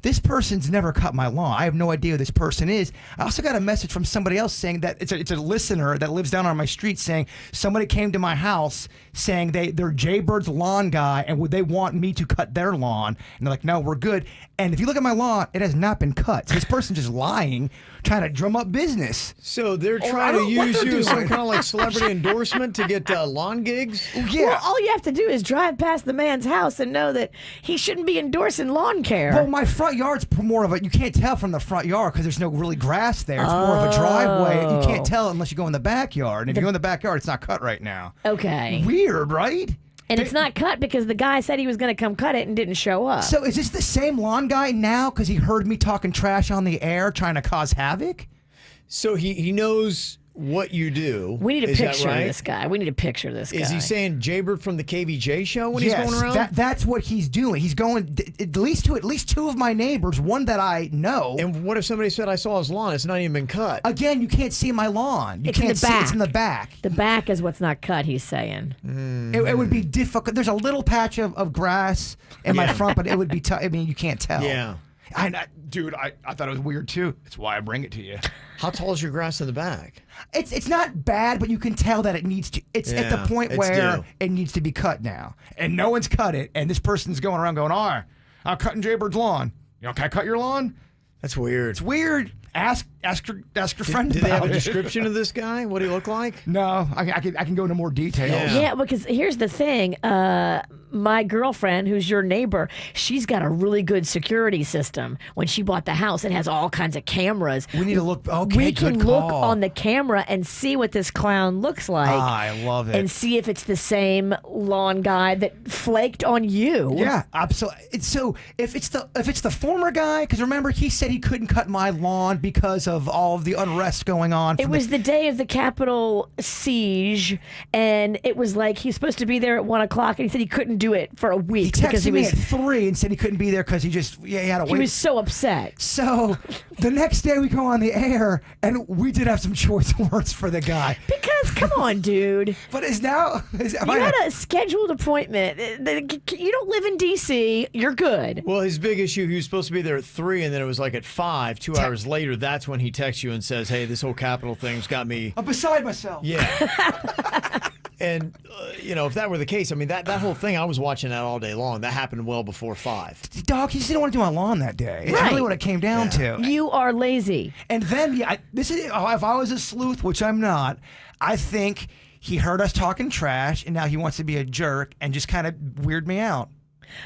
This person's never cut my lawn. I have no idea who this person is. I also got a message from somebody else saying that it's a listener that lives down on my street saying somebody came to my house saying they're Jbird's lawn guy and would they want me to cut their lawn? And they're like, no, we're good. And if you look at my lawn, it has not been cut. So this person's just lying, trying to drum up business. So they're I trying to don't know what use they're you as some doing. kind of like celebrity endorsement to get lawn gigs? Yeah. Well, all you have to do is drive past the man's house and know that he shouldn't be endorsing lawn care. Well, my front yard's more of a, you can't tell from the front yard because there's no really grass there. It's more of a driveway. You can't tell unless you go in the backyard. And if you go in the backyard, it's not cut right now. Okay. Weird, right? And it's not cut because the guy said he was going to come cut it and didn't show up. So is this the same lawn guy now because he heard me talking trash on the air trying to cause havoc? So he knows what you do. We need a Is that picture right? of this guy. We need a picture of this guy. Is he saying Jbird from the KVJ show when he's going around? That's what he's doing. He's going at least two of my neighbors, one that I know. And what if somebody said, I saw his lawn, it's not even been cut? Again, you can't see my lawn. You It's in can't the see back. it's in the back. The back is what's not cut, he's saying. It would be difficult. There's a little patch of grass in my front, but it would be tough. I mean, you can't tell. Yeah. Dude, I thought it was weird too. That's why I bring it to you. How tall is your grass in the back? It's not bad, but you can tell that it needs to. It's at the Yeah, point it's where due. it needs to be cut now, and no one's cut it. And this person's going around going, "Oh, I'm cutting Jbird's lawn. You know, can I cut your lawn? That's weird. It's weird. Ask your friend Did they have about a it. description of this guy? What he looked like? No, I can go into more details. Yeah, because here's the thing. My girlfriend, who's your neighbor, she's got a really good security system. When she bought the house, it has all kinds of cameras. We need to look. Okay, We good can look call. on the camera and see what this clown looks like. I love it. And see if it's the same lawn guy that flaked on you. Yeah, absolutely. So if it's the former guy, because remember he said he couldn't cut my lawn because of all of the unrest going on. It was the day of the Capitol siege, and it was like he's supposed to be there at 1 o'clock, and he said he couldn't do it for a week He because texted me at 3 and said he couldn't be there because he had to wait. he was so upset. So the next day we go on the air, and we did have some choice words for the guy. Because come on, dude. But you You had a scheduled appointment. You don't live in D.C. You're good. Well, his big issue, he was supposed to be there at 3, and then it was like at 5, 2 hours later. That's when he texts you and says, hey, this whole Capitol thing's got me. I'm beside myself. Yeah. And, if that were the case, I mean, that whole thing, I was watching that all day long. That happened well before 5. Dog, he just didn't want to do my lawn that day. It's Right. really what it came down to. You are lazy. And then, this is if I was a sleuth, which I'm not, I think he heard us talking trash, and now he wants to be a jerk and just kind of weird me out.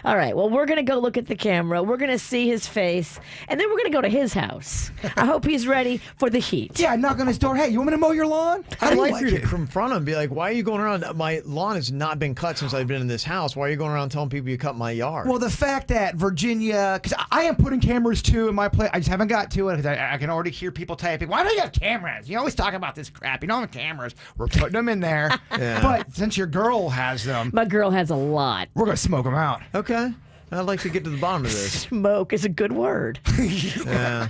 All right. Well, we're going to go look at the camera. We're going to see his face, and then we're going to go to his house. I hope he's ready for the heat. Yeah, knock on his door. Hey, you want me to mow your lawn? How I'd do you like like for you to it? confront him and be like, why are you going around? My lawn has not been cut since I've been in this house. Why are you going around telling people you cut my yard? Well, the fact that Virginia, because I am putting cameras too in my place. I just haven't got to it because I can already hear people typing. Why do you have cameras? You always talk about this crap. You don't have cameras. We're putting them in there. Yeah. But since your girl has them, My girl has a lot. we're going to smoke them out. Okay. I'd like to get to the bottom of this. Smoke is a good word. Yeah.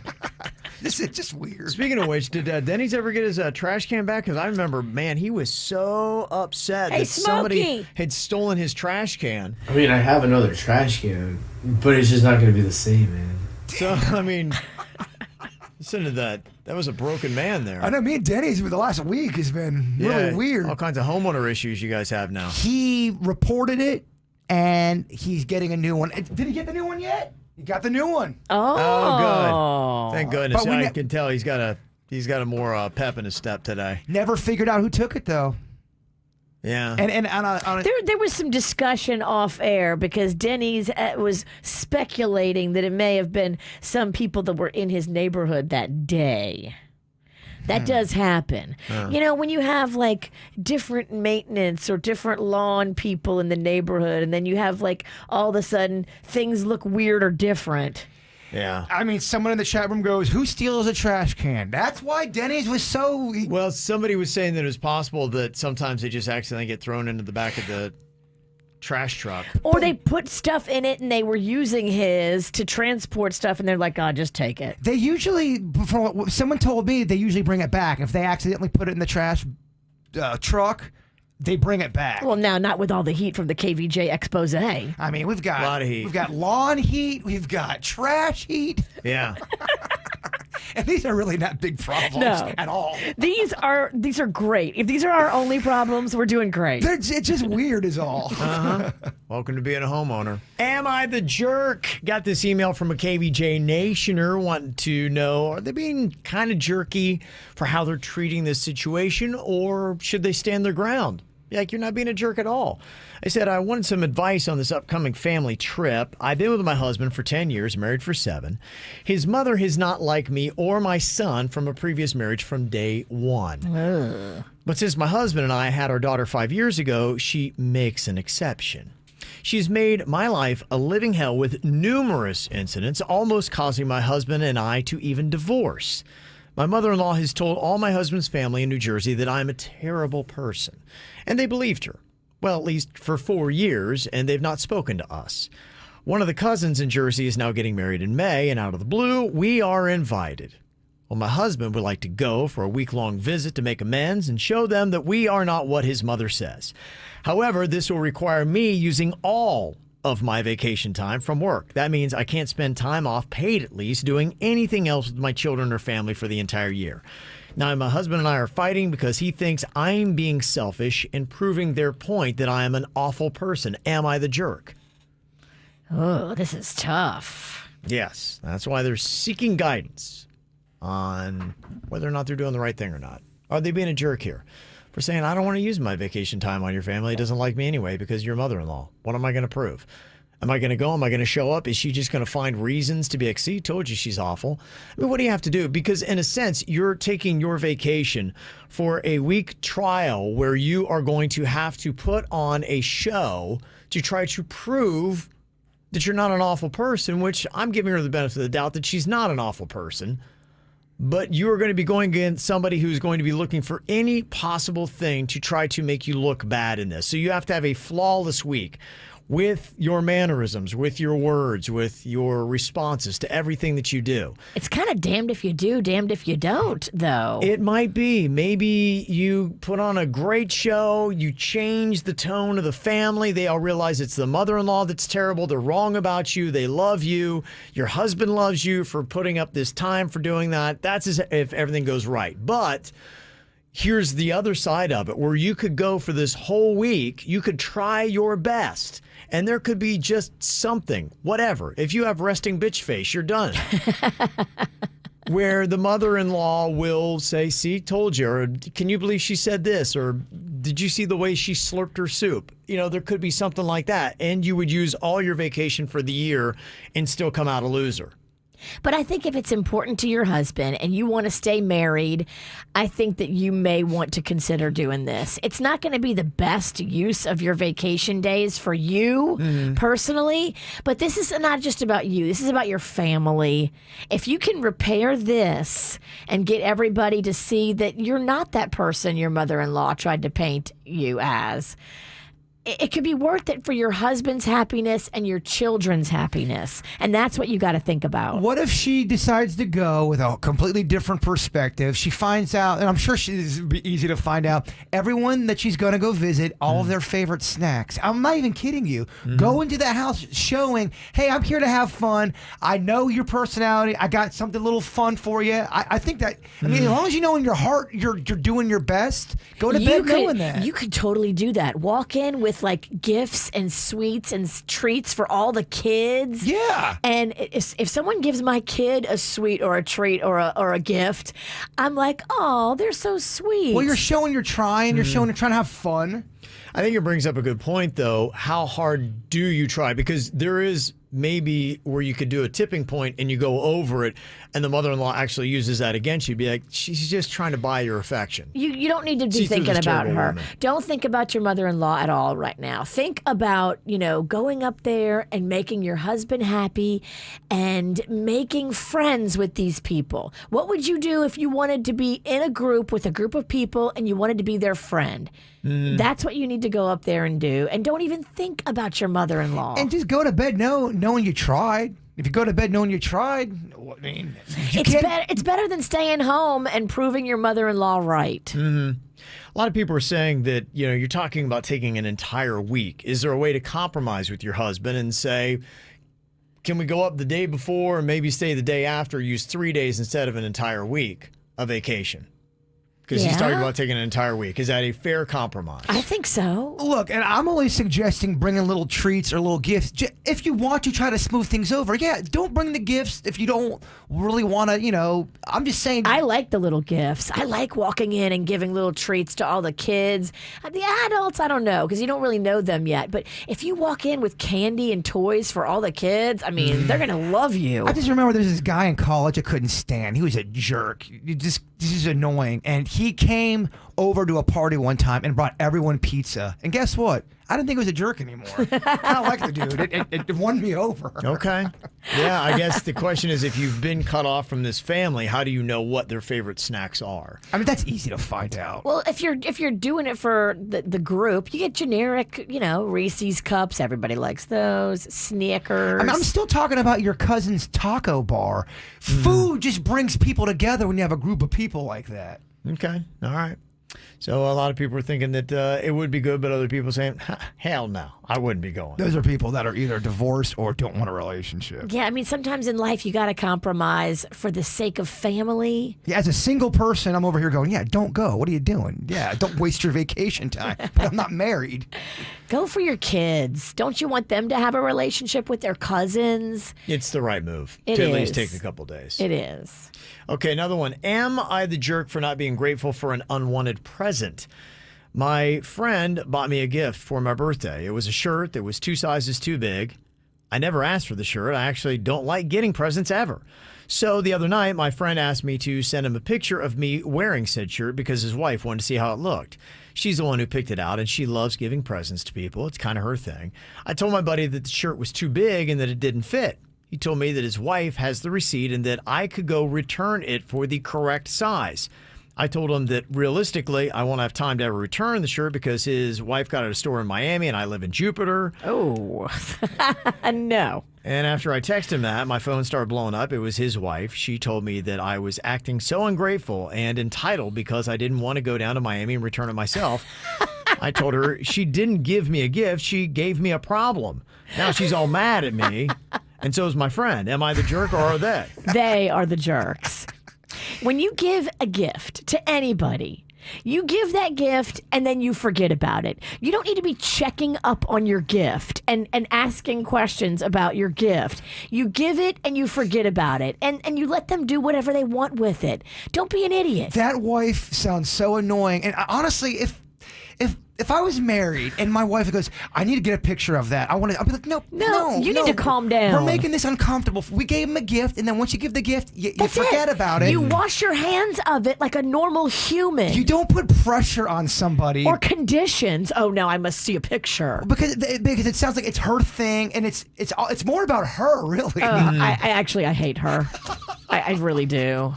This is just weird. Speaking of which, did Denny's ever get his trash can back? Because I remember, man, he was so upset Hey, that somebody Smokey! had stolen his trash can. I mean, I have another trash can, but it's just not going to be the same, man. So, I mean, listen to that. That was a broken man there. I know me and Denny's for the last week has been really weird. All kinds of homeowner issues you guys have now. He reported it, and he's getting a new one. Did he get the new one yet? He got the new one. Oh, good. Thank goodness. But I can tell he's got a more pep in his step today. Never figured out who took it though. Yeah. And on a There was some discussion off air because Denny's was speculating that it may have been some people that were in his neighborhood that day. That does happen. When you have like different maintenance or different lawn people in the neighborhood, and then you have like all of a sudden things look weird or different. Yeah. I mean, someone in the chat room goes, "Who steals a trash can?" That's why Denny's was so. Well, somebody was saying that it was possible that sometimes they just accidentally get thrown into the back of the trash truck. Or they put stuff in it and they were using his to transport stuff, and they're like, "Oh, just take it." They usually, from what someone told me, they usually bring it back if they accidentally put it in the trash truck. They bring it back. Well, now not with all the heat from the KVJ expose. I mean, we've got A lot of heat. We've got lawn heat. We've got trash heat. Yeah. And these are really not big problems No. at all. These are great. If these are our only problems, we're doing great. It's just weird is all. Welcome to being a homeowner. Am I the jerk? Got this email from a KVJ Nationer wanting to know, are they being kind of jerky for how they're treating this situation, or should they stand their ground? Like, you're not being a jerk at all. I said, I wanted some advice on this upcoming family trip. I've been with my husband for 10 years, married for 7. His mother is not like me or my son from a previous marriage from day 1. But since my husband and I had our daughter 5 years ago, she makes an exception. She's made my life a living hell with numerous incidents, almost causing my husband and I to even divorce. My mother-in-law has told all my husband's family in New Jersey that I'm a terrible person, and they believed her. Well, at least for 4 years, and they've not spoken to us. One of the cousins in Jersey is now getting married in May, and out of the blue, we are invited. Well, my husband would like to go for a week-long visit to make amends and show them that we are not what his mother says. However, this will require me using all of my vacation time from work. That means I can't spend time off, paid at least, doing anything else with my children or family for the entire year. Now, my husband and I are fighting because he thinks I'm being selfish and proving their point that I am an awful person. Am I the jerk? Oh, this is tough. Yes, that's why they're seeking guidance on whether or not they're doing the right thing or not. Are they being a jerk here for saying, I don't want to use my vacation time on your family. It doesn't like me anyway because you're mother-in-law. What am I going to prove? Am I going to go? Am I going to show up? Is she just going to find reasons to be like, see, told you she's awful? I mean, what do you have to do? Because in a sense, you're taking your vacation for a week trial where you are going to have to put on a show to try to prove that you're not an awful person, which I'm giving her the benefit of the doubt that she's not an awful person. But you are going to be going against somebody who's going to be looking for any possible thing to try to make you look bad in this. So you have to have a flawless week with your mannerisms, with your words, with your responses to everything that you do. It's kind of damned if you do, damned if you don't, though. It might be. Maybe you put on a great show, you change the tone of the family, they all realize it's the mother-in-law that's terrible, they're wrong about you, they love you, your husband loves you for putting up this time for doing that. That's if everything goes right. But here's the other side of it, where you could go for this whole week, you could try your best, and there could be just something, whatever. If you have resting bitch face, you're done. Where the mother-in-law will say, see, told you, or can you believe she said this, or did you see the way she slurped her soup? You know, there could be something like that, and you would use all your vacation for the year and still come out a loser. But I think if it's important to your husband and you want to stay married, I think that you may want to consider doing this. It's not going to be the best use of your vacation days for you personally, but this is not just about you. This is about your family. If you can repair this and get everybody to see that you're not that person your mother-in-law tried to paint you as, it could be worth it for your husband's happiness and your children's happiness. And that's what you got to think about. What if she decides to go with a completely different perspective? She finds out, and I'm sure this would be easy to find out, everyone that she's going to go visit, all of their favorite snacks. I'm not even kidding you. Go into the house showing, hey, I'm here to have fun. I know your personality. I got something a little fun for you. I think that, I mean, as long as you know in your heart you're doing your best, go to bed knowing that. You could totally do that. Walk in with like gifts and sweets and treats for all the kids. Yeah. And if someone gives my kid a sweet or a treat or a gift, I'm like, oh, they're so sweet. Well, you're showing you're trying. You're showing you're trying to have fun. I think it brings up a good point, though. How hard do you try? Because there is maybe where you could do a tipping point and you go over it, and the mother-in-law actually uses that against you. Be like, she's just trying to buy your affection. You don't need to be See through thinking this about terrible her. woman. Don't think about your mother-in-law at all right now. Think about, going up there and making your husband happy and making friends with these people. What would you do if you wanted to be in a group with a group of people and you wanted to be their friend? That's what you need to go up there and do. And don't even think about your mother-in-law. And just go to bed knowing you tried. If you go to bed knowing you tried, I mean, it's better than staying home and proving your mother-in-law right. A lot of people are saying that, you're talking about taking an entire week. Is there a way to compromise with your husband and say, can we go up the day before and maybe stay the day after, use 3 days instead of an entire week of vacation? Because he's talking about taking an entire week. Is that a fair compromise? I think so. Look, and I'm only suggesting bringing little treats or little gifts. If you want to try to smooth things over, don't bring the gifts if you don't really want to, I'm just saying. I like the little gifts. I like walking in and giving little treats to all the kids. The adults, I don't know, because you don't really know them yet. But if you walk in with candy and toys for all the kids, I mean, they're going to love you. I just remember there's this guy in college I couldn't stand. He was a jerk. This is annoying. And he came over to a party one time and brought everyone pizza. And guess what? I didn't think he was a jerk anymore. I kind of like the dude. It won me over. Okay. Yeah, I guess the question is, if you've been cut off from this family, how do you know what their favorite snacks are? I mean, that's easy to find out. Well, if you're doing it for the group, you get generic, Reese's cups. Everybody likes those. Snickers. I mean, I'm still talking about your cousin's taco bar. Food just brings people together when you have a group of people like that. Okay. All right. So a lot of people are thinking that it would be good, but other people saying, hell no, I wouldn't be going. Those are people that are either divorced or don't want a relationship. Yeah, I mean, sometimes in life you got to compromise for the sake of family. Yeah, as a single person, I'm over here going, yeah, don't go. What are you doing? Yeah, don't waste your vacation time. But I'm not married. Go for your kids. Don't you want them to have a relationship with their cousins? It's the right move. It to is. At least take a couple days. It is. Okay, another one. Am I the jerk for not being grateful for an unwanted present? My friend bought me a gift for my birthday. It was a shirt that was 2 sizes too big. I never asked for the shirt. I actually don't like getting presents ever. So the other night, my friend asked me to send him a picture of me wearing said shirt because his wife wanted to see how it looked. She's the one who picked it out, and she loves giving presents to people. It's kind of her thing. I told my buddy that the shirt was too big and that it didn't fit. He told me that his wife has the receipt and that I could go return it for the correct size. I told him that realistically, I won't have time to ever return the shirt because his wife got it at a store in Miami and I live in Jupiter. Oh, no. And after I texted him that, my phone started blowing up. It was his wife. She told me that I was acting so ungrateful and entitled because I didn't want to go down to Miami and return it myself. I told her she didn't give me a gift. She gave me a problem. Now she's all mad at me. And so is my friend. Am I the jerk or are they? They are the jerks. When you give a gift to anybody, you give that gift and then you forget about it. You don't need to be checking up on your gift and asking questions about your gift. You give it and you forget about it and you let them do whatever they want with it. Don't be an idiot. That wife sounds so annoying. And honestly, if I was married and my wife goes, I need to get a picture of that. I'll be like, no, you need to calm down. We're making this uncomfortable. We gave him a gift, and then once you give the gift, you forget about it. You wash your hands of it like a normal human. You don't put pressure on somebody. Or conditions. Oh, no, I must see a picture. Because it sounds like it's her thing, and it's more about her, really. I hate her. I really do.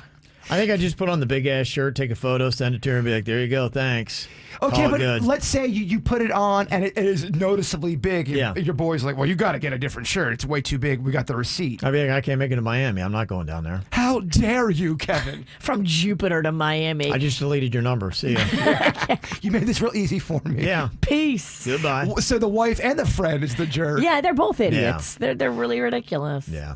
I think I just put on the big ass shirt, take a photo, send it to her, and be like, there you go, thanks. Okay, but good. let's say you put it on and it is noticeably big. Your boy's like, well, you got to get a different shirt. It's way too big. We got the receipt. I'd be like, I can't make it to Miami. I'm not going down there. How dare you, Kevin? From Jupiter to Miami. I just deleted your number. See ya. You made this real easy for me. Yeah. Peace. Goodbye. So the wife and the friend is the jerk. Yeah, they're both idiots. Yeah. They're really ridiculous. Yeah.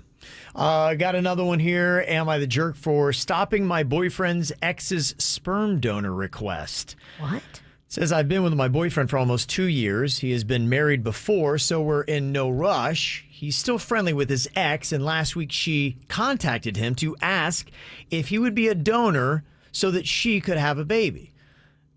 Got another one here. Am I the jerk for stopping my boyfriend's ex's sperm donor request? What? Says, I've been with my boyfriend for almost 2 years. He has been married before, so we're in no rush. He's still friendly with his ex, and last week she contacted him to ask if he would be a donor so that she could have a baby.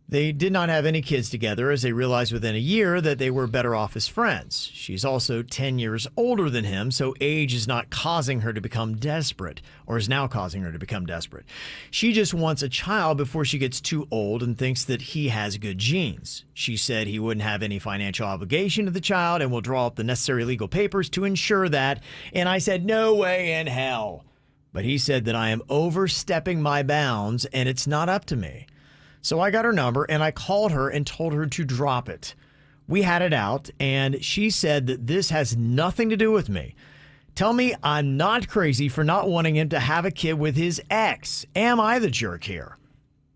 They did not have any kids together as they realized within a year that they were better off as friends. She's also 10 years older than him, so age is not causing her to become desperate, or is now causing her to become desperate. She just wants a child before she gets too old and thinks that he has good genes. She said he wouldn't have any financial obligation to the child and will draw up the necessary legal papers to ensure that. And I said, no way in hell. But he said that I am overstepping my bounds and it's not up to me. So I got her number and I called her and told her to drop it. We had it out and she said that this has nothing to do with me. Tell me I'm not crazy for not wanting him to have a kid with his ex. Am I the jerk here?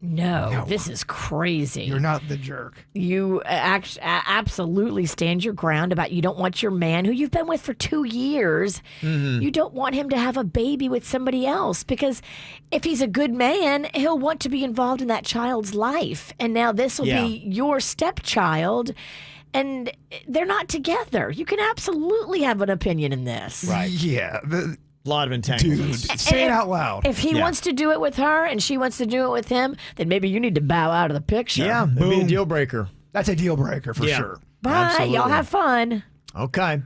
No, this is crazy. You're not the jerk. You absolutely stand your ground about you don't want your man who you've been with for 2 years. Mm-hmm. You don't want him to have a baby with somebody else because if he's a good man, he'll want to be involved in that child's life. And now this will be your stepchild. And they're not together. You can absolutely have an opinion in this. Right. Yeah. A lot of entanglements. Dude, say it out loud. If he wants to do it with her and she wants to do it with him, then maybe you need to bow out of the picture. Yeah, it'd be a deal breaker. That's a deal breaker for sure. Bye. Absolutely. Y'all have fun. Okay.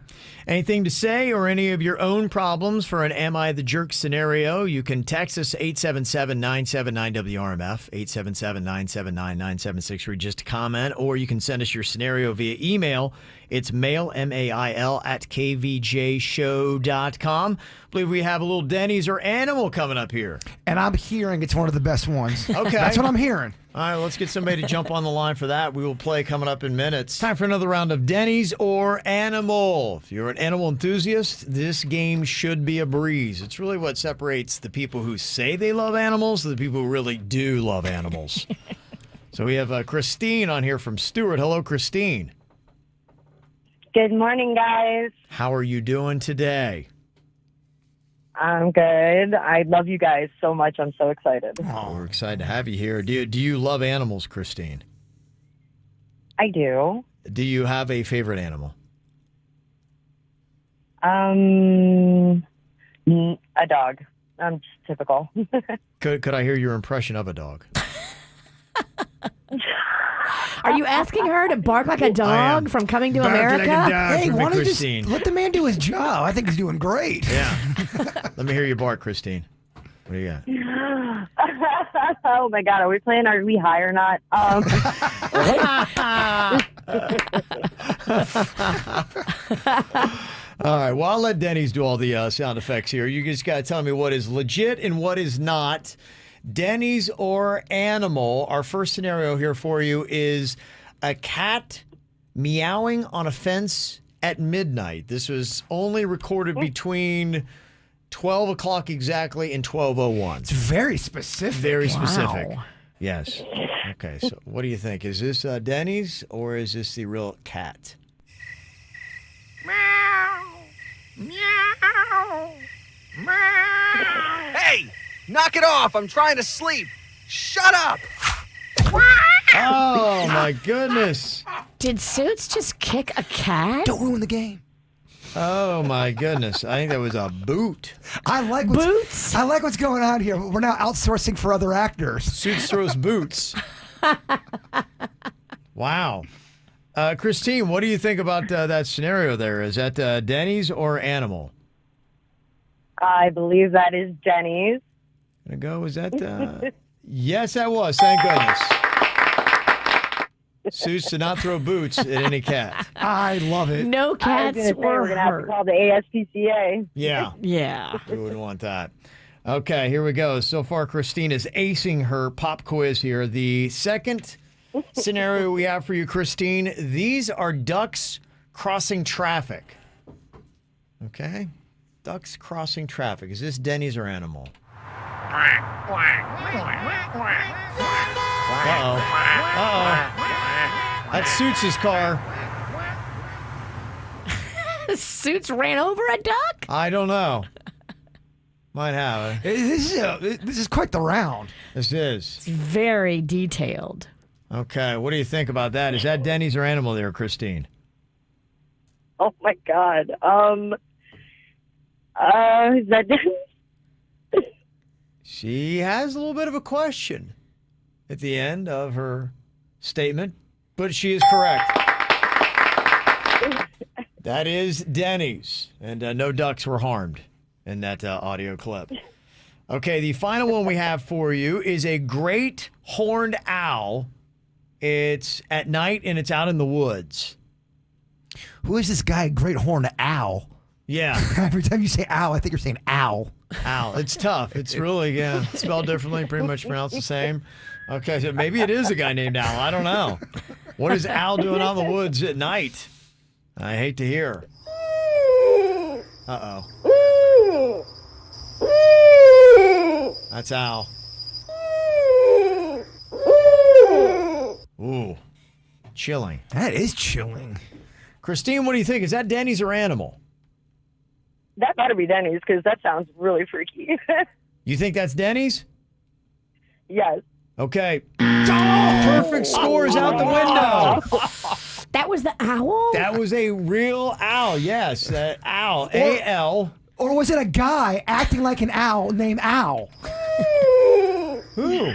Anything to say or any of your own problems for an Am I the Jerk scenario? You can text us 877-979-WRMF, 877-979-976 for just a comment, or you can send us your scenario via email. It's mail, M-A-I-L, @kvjshow.com. I believe we have a little Denny's or Animal coming up here. And I'm hearing it's one of the best ones. Okay. That's what I'm hearing. All right, let's get somebody to jump on the line for that. We will play coming up in minutes. Time for another round of Denny's or Animal. If you're an animal enthusiast, this game should be a breeze. It's really what separates the people who say they love animals to the people who really do love animals. So we have Christine on here from Stewart. Hello, Christine. Good morning, guys. How are you doing today? I'm good. I love you guys so much. I'm so excited. Oh, we're excited to have you here. Do you love animals, Christine? I do. Do you have a favorite animal? A dog. I'm just typical. Could I hear your impression of a dog? Are you asking her to bark like a dog from Coming to America? Hey, why don't you just let the man do his job? I think he's doing great. Yeah. Let me hear you bark, Christine. What do you got? Oh my God, are we playing Are We High or Not? All right, well, I'll let Denny's do all the sound effects here. You just got to tell me what is legit and what is not. Denny's or animal. Our first scenario here for you is a cat meowing on a fence at midnight. This was only recorded between 12 o'clock exactly and 12:01. It's very specific. Very specific. Yes. Okay, so what do you think? Is this Denny's or is this the real cat? Hey, knock it off. I'm trying to sleep. Shut up. Oh, my goodness. Did Suits just kick a cat? Don't ruin the game. Oh, my goodness. I think that was a boot. I like what's going on here. We're now outsourcing for other actors. Suits throws boots. Wow. Christine, what do you think about that scenario there? Is that Denny's or animal? I believe that is Jenny's. Gonna go, was that? Yes, that was. Thank goodness. Suits did not throw boots at any cat. I love it. No I was cats gonna say were we're gonna have to hurt. call the ASPCA. Yeah. Yeah. We wouldn't want that. Okay, here we go. So far, Christine is acing her pop quiz here. The second scenario we have for you, Christine, these are ducks crossing traffic. Okay? Ducks crossing traffic. Is this Denny's or animal? Uh-oh. Uh-oh. That's Suits' car. Suits ran over a duck? I don't know. Might have it. This is quite the round. This is. Very detailed. Okay, what do you think about that? Is that Denny's or animal there, Christine? Oh my God. Is that Jenny's? She has a little bit of a question at the end of her statement, but she is correct. That is Denny's, and no ducks were harmed in that audio clip. Okay, the final one we have for you is a great horned owl. It's at night and it's out in the woods. Who is this guy, Great Horned Owl? Yeah. Every time you say owl, I think you're saying owl. Owl. It's tough. It's really, spelled differently, pretty much pronounced the same. Okay, so maybe it is a guy named Owl. I don't know. What is Owl doing out in the woods at night? I hate to hear. Uh-oh. That's Owl. Ooh. Chilling. That is chilling. Christine, what do you think? Is that Denny's or animal? That better be Denny's because that sounds really freaky. You think that's Denny's? Yes. Okay. Perfect scores out the window. That was the owl? That was a real owl. Yes, owl. A-L. Or was it a guy acting like an owl named Owl? Who?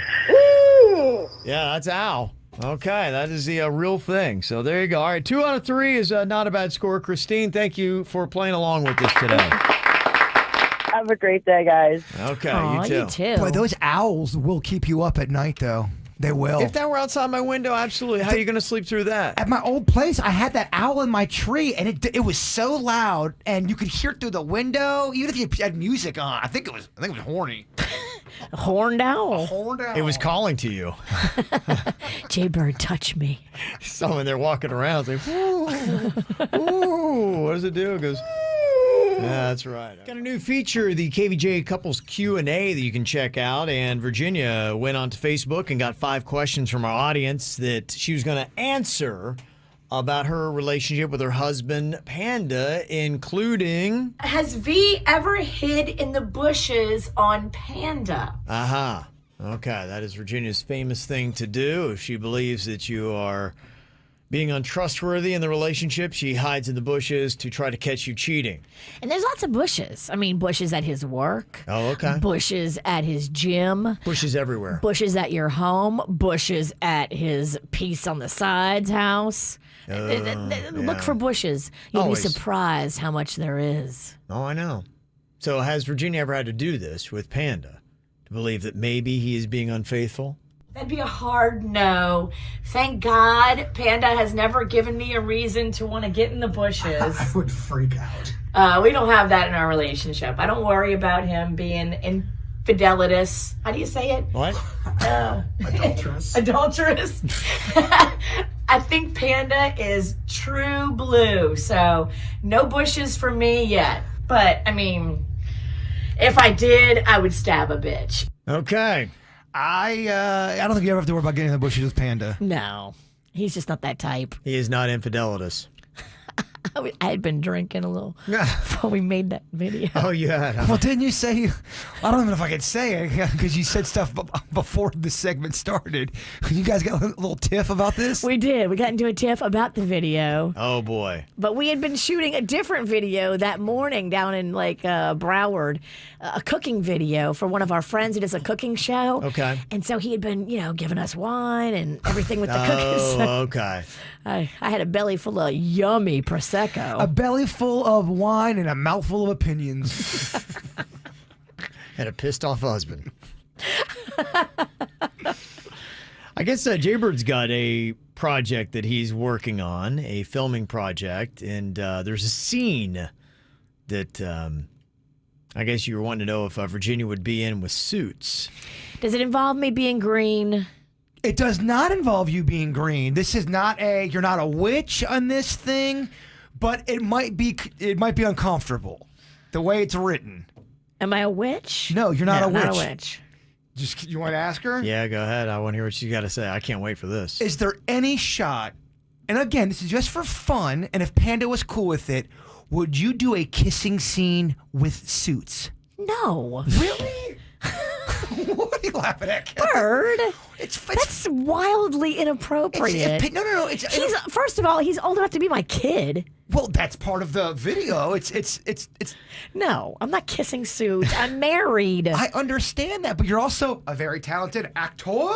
Yeah, that's Owl. Okay, that is the real thing. So there you go. All right, 2 out of 3 is not a bad score. Christine, thank you for playing along with us today. Have a great day, guys. Okay, Aw, you too. Boy, those owls will keep you up at night, though. They will. If that were outside my window, absolutely. How are you going to sleep through that? At my old place, I had that owl in my tree, and it was so loud, and you could hear it through the window, even if you had music on. I think it was horny. Horned owl. Horned owl. It was calling to you. Jbird, touch me. Someone there walking around, it's like, ooh, ooh. What does it do? It goes, That's right. Got a new feature, the KVJ Couples Q&A that you can check out. And Virginia went onto Facebook and got 5 questions from our audience that she was going to answer about her relationship with her husband, Panda, including... Has V ever hid in the bushes on Panda? Aha. Okay, that is Virginia's famous thing to do. If she believes that you are being untrustworthy in the relationship, she hides in the bushes to try to catch you cheating. And there's lots of bushes. I mean, bushes at his work. Oh, okay. Bushes at his gym. Bushes everywhere. Bushes at your home. Bushes at his Peace on the Sides house. Look for bushes. You'll Always. be surprised how much there is. Oh, I know. So has Virginia ever had to do this with Panda? To believe that maybe he is being unfaithful? That'd be a hard no. Thank God Panda has never given me a reason to want to get in the bushes. I would freak out. We don't have that in our relationship. I don't worry about him being infidelitous. How do you say it? What? Adulterous. Adulterous. I think Panda is true blue, so no bushes for me yet. But, I mean, if I did, I would stab a bitch. Okay. I don't think you ever have to worry about getting in the bushes with Panda. No, he's just not that type. He is not infidelitous. I had been drinking a little before we made that video. Oh, you had. Well, didn't you say? I don't even know if I could say it because you said stuff before the segment started. You guys got a little tiff about this. We did. We got into a tiff about the video. Oh, boy. But we had been shooting a different video that morning down in Broward, a cooking video for one of our friends who does a cooking show. Okay. And so he had been, giving us wine and everything with the cookies. Oh, okay. I had a belly full of yummy Prosecco. A belly full of wine and a mouthful of opinions. Had a pissed off husband. I guess Jbird's got a project that he's working on, a filming project, and there's a scene that I guess you were wanting to know if Virginia would be in with suits. Does it involve me being green? It does not involve you being green. This is not you're not a witch on this thing, but it might be uncomfortable the way it's written. Am I a witch? No, you're not a witch. Not a witch. Just you want to ask her? Yeah, go ahead. I want to hear what she's got to say. I can't wait for this. Is there any shot? And again, this is just for fun. And if Panda was cool with it, would you do a kissing scene with suits? No. Really? What are you laughing at, Kevin? Bird. That's wildly inappropriate. No. He's first of all, he's old enough to be my kid. Well, that's part of the video. It's. No, I'm not kissing suits. I'm married. I understand that, but you're also a very talented actor,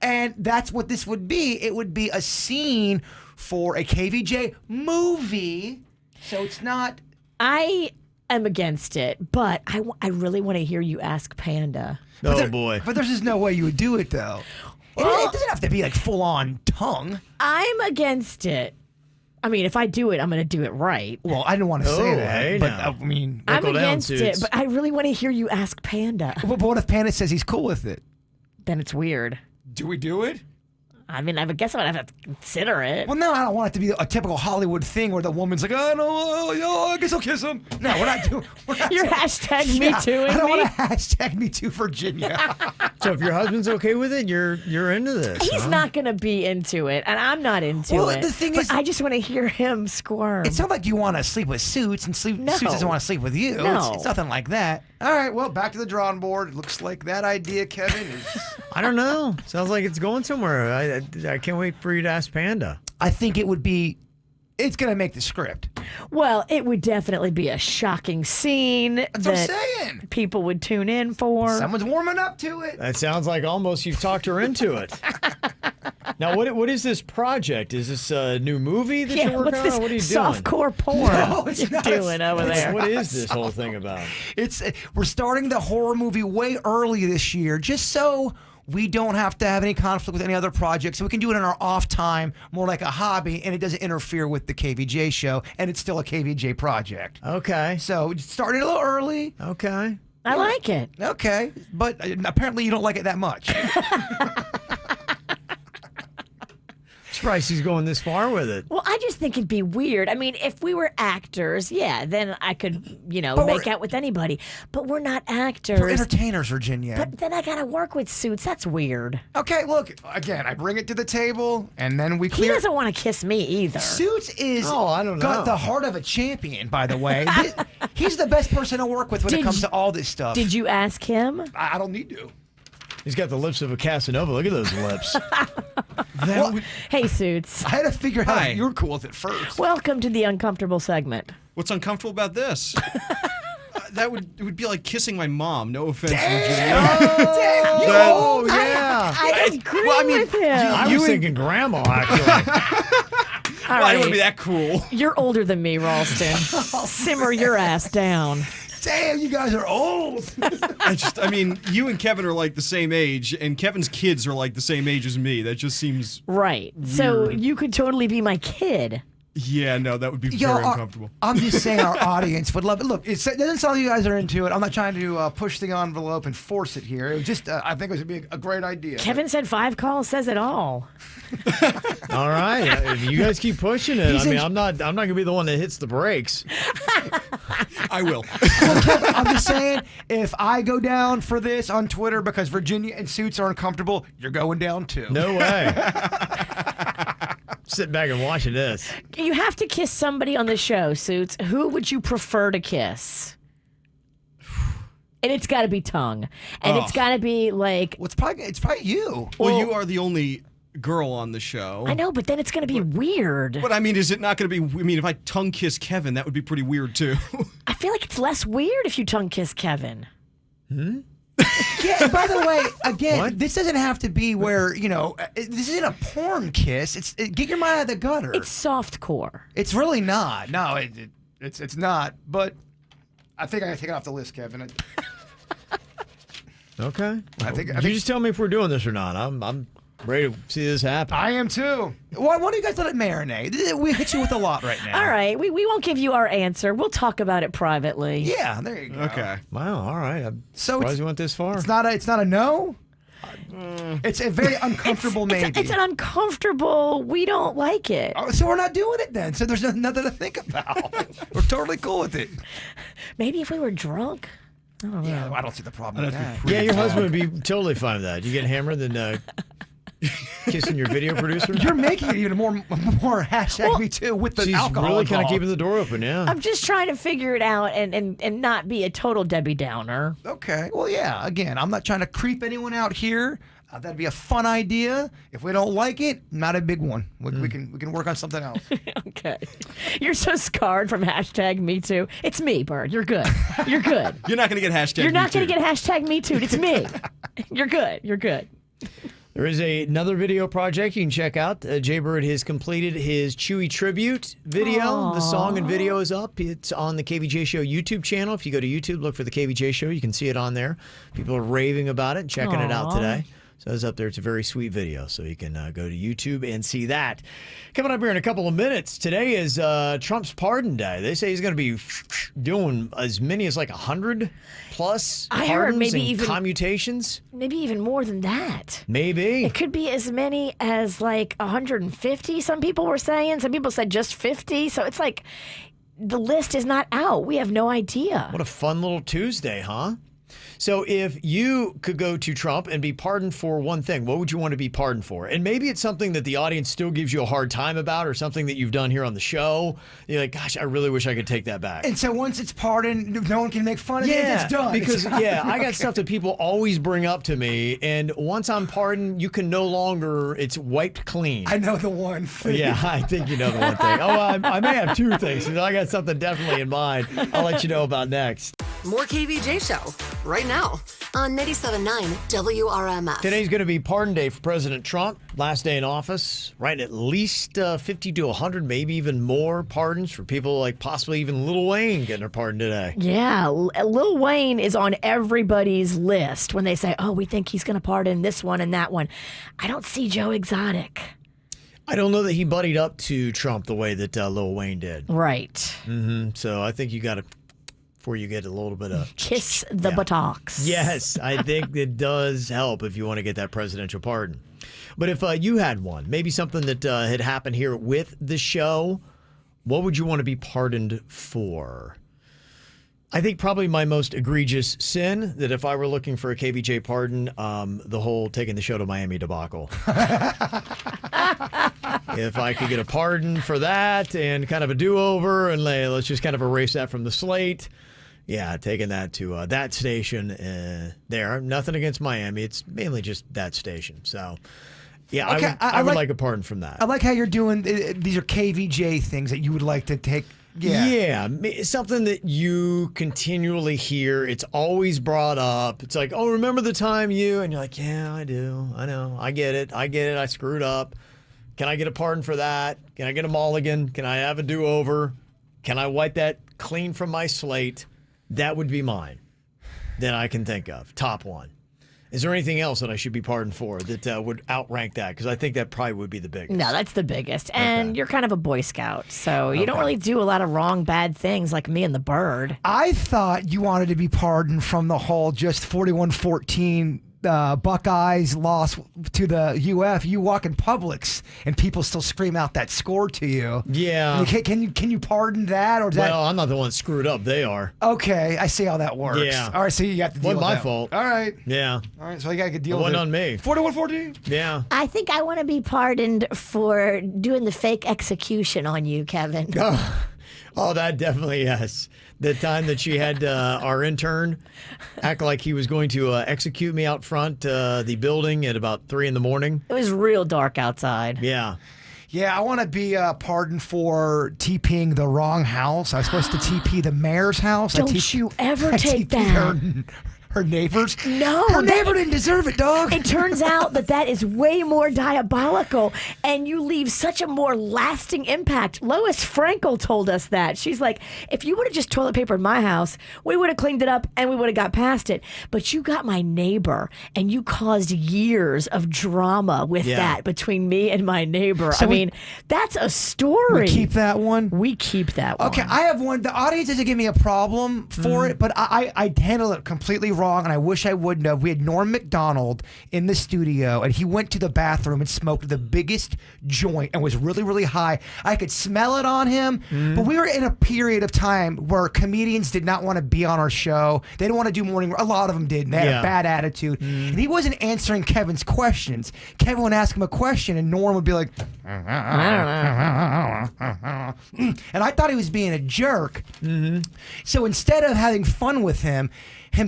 and that's what this would be. It would be a scene for a KVJ movie, so it's not. I am against it, but I really want to hear you ask Panda. Oh, boy. But there's just no way you would do it, though. Well, it doesn't have to be like full on tongue. I'm against it. I mean, if I do it, I'm going to do it right. Well, I didn't want to say that, hey, but now. I mean, I'm Knuckle down, against it, suits. but I really want to hear you ask Panda. but what if Panda says he's cool with it? Then it's weird. Do we do it? I mean, I guess I would have to consider it. Well, no, I don't want it to be a typical Hollywood thing where the woman's like, oh, no, I guess I'll kiss him. No, we're not doing You're hashtag me too. I don't want to hashtag me too, Virginia. So if your husband's okay with it, you're into this. He's huh? not going to be into it, and I'm not into Well, it. the thing but is- I just want to hear him squirm. It's not like you want to sleep with Suits and No. Suits doesn't want to sleep with you. No. It's nothing like that. All right, well, back to the drawing board. It looks like that idea, Kevin, is... I don't know. Sounds like it's going somewhere. I can't wait for you to ask Panda. I think it would be... It's going to make the script. Well, it would definitely be a shocking scene That's what I'm that saying. people would tune in for. Someone's warming up to it. That sounds like almost you've talked her into it. Now, what is this project? Is this a new movie that you're working what's this on? What are you doing? softcore porn No, it's you're not. doing over there? What is this whole thing about? We're starting the horror movie way early this year, just so we don't have to have any conflict with any other projects. So we can do it in our off time, more like a hobby, and it doesn't interfere with the KVJ show, and it's still a KVJ project. Okay. So starting a little early. Okay. I like it. Okay, but apparently you don't like it that much. Surprised he's going this far with it. Well, I just think it'd be weird. I mean, if we were actors, yeah, then I could, But make out with anybody. But we're not actors. We're entertainers, Virginia. But then I gotta work with suits. That's weird. Okay, look, again, I bring it to the table, and then we He clear. doesn't want to kiss me either. Suits is I don't got know. the heart of a champion, by the way. He's the best person to work with when it comes to all this stuff. Did you ask him? I don't need to. He's got the lips of a Casanova. Look at those lips. Hey, Suits. I had to figure out Hi. if you were cool with it first. Welcome to the uncomfortable segment. What's uncomfortable about this? It would be like kissing my mom. No offense, Virginia. Oh, yeah. I agree with him. I was thinking grandma, actually. All Well, I don't want right. to be that cruel. You're older than me, Ralston. Simmer your ass down. Damn, you guys are old. I mean, you and Kevin are like the same age, and Kevin's kids are like the same age as me. That just seems. Right. So you could totally be my kid. Yeah, no, that would be very uncomfortable. I'm just saying our audience would love it. Look, it doesn't sound like you guys are into it. I'm not trying to push the envelope and force it here. It was just, I think it would be a great idea. Kevin said 5 calls says it all. All right. If you guys keep pushing it, He's I'm not going to be the one that hits the brakes. I will. Well, Kevin, I'm just saying, if I go down for this on Twitter because Virginia and Suits are uncomfortable, you're going down too. No way. Sit back and watch this. You have to kiss somebody on the show, Suits. Who would you prefer to kiss? And it's got to be tongue. And it's got to be like... Well, it's probably you. Well, you are the only girl on the show. I know, but then it's going to be weird. But I mean, is it not going to be? I mean, if I tongue kiss Kevin, that would be pretty weird too. I feel like it's less weird if you tongue kiss Kevin. Yeah, by the way, again, What? this doesn't have to be where, this isn't a porn kiss. Get your mind out of the gutter. It's soft core. It's really not. No, it's not. But I think I can take it off the list, Kevin. Okay. I think you just tell me if we're doing this or not. I'm ready to see this happen. I am too. Why don't you guys let it marinate? We hit you with a lot right now. All right, we won't give you our answer. We'll talk about it privately. Yeah, there you go. Okay. Wow. All right. I'm So surprised it's- you went this far. It's not a no. It's a very uncomfortable maybe. It's an uncomfortable. We don't like it. Oh, so we're not doing it then. So there's nothing to think about. We're totally cool with it. Maybe if we were drunk. I don't know. Yeah, I don't see the problem with that. Yeah, your husband would be totally fine with that. You get hammered than kissing your video producer. You're making it even more hashtag me too with the She's alcohol. really kind of involved. keeping the door open. Yeah. I'm just trying to figure it out and not be a total Debbie Downer. Okay. Well, yeah. Again, I'm not trying to creep anyone out here. That'd be a fun idea. If we don't like it, not a big one. We can work on something else. Okay. You're so scarred from hashtag me too. It's me, Bird. You're good. You're good. You're not going to get hashtag. You're not me going to too. get hashtag me too. It's me. You're good. You're good. There is another video project you can check out. Jbird has completed his Chewy tribute video. The song and video is up. It's on the KVJ Show YouTube channel. If you go to YouTube, look for the KVJ Show. You can see it on there. People are raving about it, checking it out today. So it's up there. It's a very sweet video. So you can go to YouTube and see that. Coming up here in a couple of minutes, today is Trump's pardon day. They say he's going to be doing as many as like 100 plus I heard pardons maybe and even- commutations. Maybe even more than that. Maybe. It could be as many as like 150. Some people were saying. Some people said just 50. So it's like the list is not out. We have no idea. What a fun little Tuesday, huh? So if you could go to Trump and be pardoned for one thing, what would you want to be pardoned for? And maybe it's something that the audience still gives you a hard time about or something that you've done here on the show. You're like, gosh, I really wish I could take that back. And so once it's pardoned, no one can make fun of it. Yeah, It's done. because I got stuff that people always bring up to me, and once I'm pardoned, you can no longer. It's wiped clean. I know the one. Yeah, I think you know the one thing. Oh, I may have two things. I got something definitely in mind. I'll let you know about next. More KVJ Show right now on 97.9 WRMF. Today's going to be pardon day for President Trump. Last day in office, right? At least 50 to 100, maybe even more pardons for people like possibly even Lil Wayne getting their pardon today. Yeah, Lil Wayne is on everybody's list when they say, oh, we think he's going to pardon this one and that one. I don't see Joe Exotic. I don't know that he buddied up to Trump the way that Lil Wayne did. Right. So I think you got to, before you get a little bit of Kiss the buttocks. Yes, I think it does help if you want to get that presidential pardon. But if you had one, maybe something that had happened here with the show, What would you want to be pardoned for? I think probably my most egregious sin, that if I were looking for a KVJ pardon, the whole taking the show to Miami debacle. If I could get a pardon for that and kind of a do-over and let's just kind of erase that from the slate. Yeah, taking that to that station there. Nothing against Miami. It's mainly just that station. So, yeah, Okay, I would like a pardon from that. I like how you're doing. These are KVJ things that you would like to take. Yeah, something that you continually hear. It's always brought up. It's like, oh, remember the time you? And you're like, yeah, I do. I know. I get it. I screwed up. Can I get a pardon for that? Can I get a mulligan? Can I have a do-over? Can I wipe that clean from my slate? That would be mine that I can think of. Top one. Is there anything else that I should be pardoned for that would outrank that? Because I think that probably would be the biggest. No, that's the biggest. And you're kind of a Boy Scout, so you don't really do a lot of wrong, bad things like me and the bird. I thought you wanted to be pardoned from the whole just 41-14 Buckeyes loss to the UF. You walk in Publix and people still scream out that score to you. Yeah. Can you pardon that? Or is well, I'm not the one that screwed up. They are. Okay, I see how that works. Yeah. All right, so you got to deal with that. Wasn't my fault. All right. Yeah. All right, so you got to deal with it. It wasn't on me. 41-14? Yeah. I think I want to be pardoned for doing the fake execution on you, Kevin. Oh, that definitely, yes. The time that she had our intern act like he was going to execute me out front the building at about 3 a.m. It was real dark outside. Yeah. Yeah, I want to be pardoned for TPing the wrong house. I was supposed to TP the mayor's house. Don't you ever take TP'd that. Her neighbors. No. Her neighbor didn't deserve it, dog. It turns out that is way more diabolical, and you leave such a more lasting impact. Lois Frankel told us that. She's like, if you would have just toilet papered my house, we would have cleaned it up and we would have got past it. But you got my neighbor, and you caused years of drama with that between me and my neighbor. So that's a story. We keep that one? We keep that one. Okay, I have one. The audience doesn't give me a problem for it, but I handled it completely wrong, and I wish I wouldn't have. We had Norm Macdonald in the studio, and he went to the bathroom and smoked the biggest joint and was really, really high. I could smell it on him, but we were in a period of time where comedians did not want to be on our show. They didn't want to do morning. A lot of them did, and they had a bad attitude. And he wasn't answering Kevin's questions. Kevin would ask him a question, and Norm would be like, and I thought he was being a jerk. So instead of having fun with him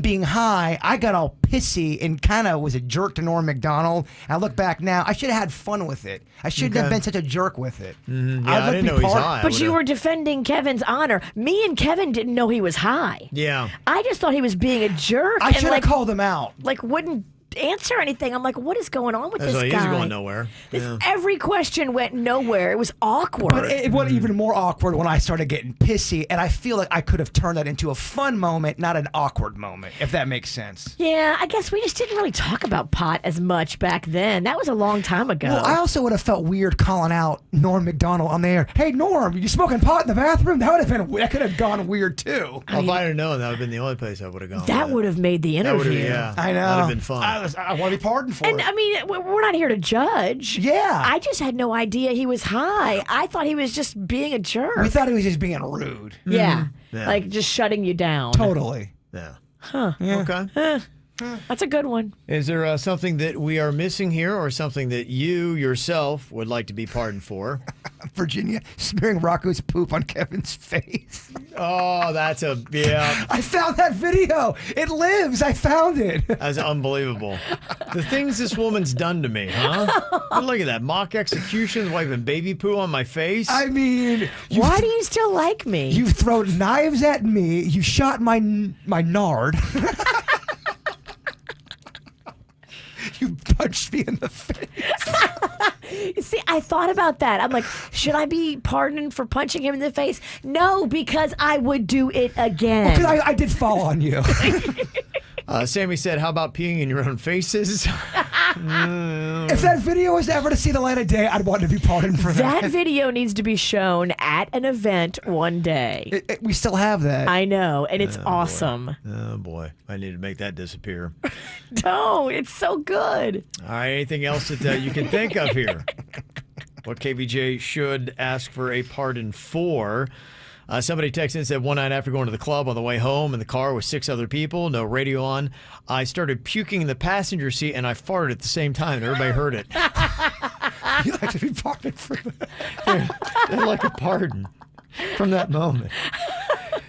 being high, I got all pissy and kind of was a jerk to Norm Macdonald. I look back now, I should have had fun with it. I shouldn't have been such a jerk with it. Yeah, I didn't know he was high. But you were defending Kevin's honor. Me and Kevin didn't know he was high. Yeah. I just thought he was being a jerk. I should have called him out. Like, wouldn't answer anything. I'm like, what is going on with this guy? He's going nowhere. Every question went nowhere. It was awkward. But it was even more awkward when I started getting pissy, and I feel like I could have turned that into a fun moment, not an awkward moment, if that makes sense. Yeah, I guess we just didn't really talk about pot as much back then. That was a long time ago. Well, I also would have felt weird calling out Norm Macdonald on the air. Hey, Norm, you smoking pot in the bathroom? That could have gone weird too. Well, if I had known, that would have been the only place I would have gone. That would have made the interview. I know. That would have been fun. I want to be pardoned for it. And I mean, we're not here to judge. Yeah. I just had no idea he was high. I thought he was just being a jerk. We thought he was just being rude. Yeah. Yeah. Like just shutting you down. Totally. Yeah. Huh. Yeah. Okay. That's a good one. Is there something that we are missing here, or something that you yourself would like to be pardoned for? Virginia smearing Rocco's poop on Kevin's face. Oh, that's I found that video. It lives. I found it. That's unbelievable. The things this woman's done to me, huh? Look at that. Mock executions, wiping baby poo on my face. I mean, why do you still like me? You've thrown knives at me. You shot my nard. You punched me in the face. See, I thought about that. I'm like, should I be pardoned for punching him in the face? No, because I would do it again. Because I did fall on you. Sammy said, how about peeing in your own faces? If that video was ever to see the light of day, I'd want to be pardoned for that. That video needs to be shown at an event one day. We still have that. I know, and it's awesome. Boy. Oh, boy. I need to make that disappear. Don't. It's so good. All right. Anything else that you can think of here? what KVJ should ask for a pardon for. Somebody texted and said, one night after going to the club on the way home in the car with 6 other people, no radio on, I started puking in the passenger seat and I farted at the same time. And everybody heard it. You'd like to be pardoned for that. They're like a pardon from that moment.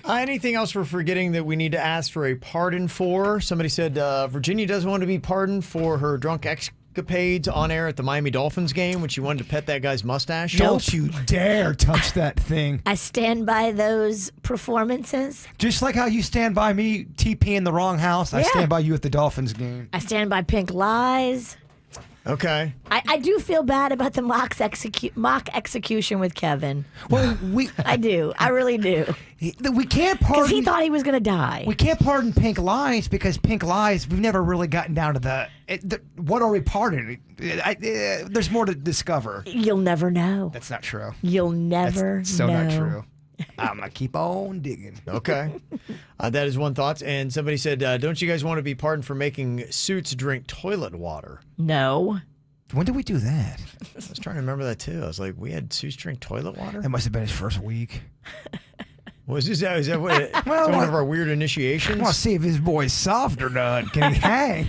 Anything else we're forgetting that we need to ask for a pardon for? Somebody said Virginia doesn't want to be pardoned for her drunk escapades on air at the Miami Dolphins game when she wanted to pet that guy's mustache. Don't you dare touch that thing. I stand by those performances. Just like how you stand by me TP in the wrong house, I stand by you at the Dolphins game. I stand by pink lies. Okay. I do feel bad about the mock execution with Kevin. Well, I do. I really do. We can't pardon. Because he thought he was going to die. We can't pardon pink lies because pink lies, we've never really gotten down to the what are we pardoning? There's more to discover. You'll never know. That's not true. You'll never That's so know. not true. I'm going to keep on digging. Okay. That is one thought. And somebody said, don't you guys want to be pardoned for making Suits drink toilet water? No. When did we do that? I was trying to remember that too. I was like, we had Suits drink toilet water? That must have been his first week. Is that one of our weird initiations? I want to see if his boy's soft or not. Can he hang?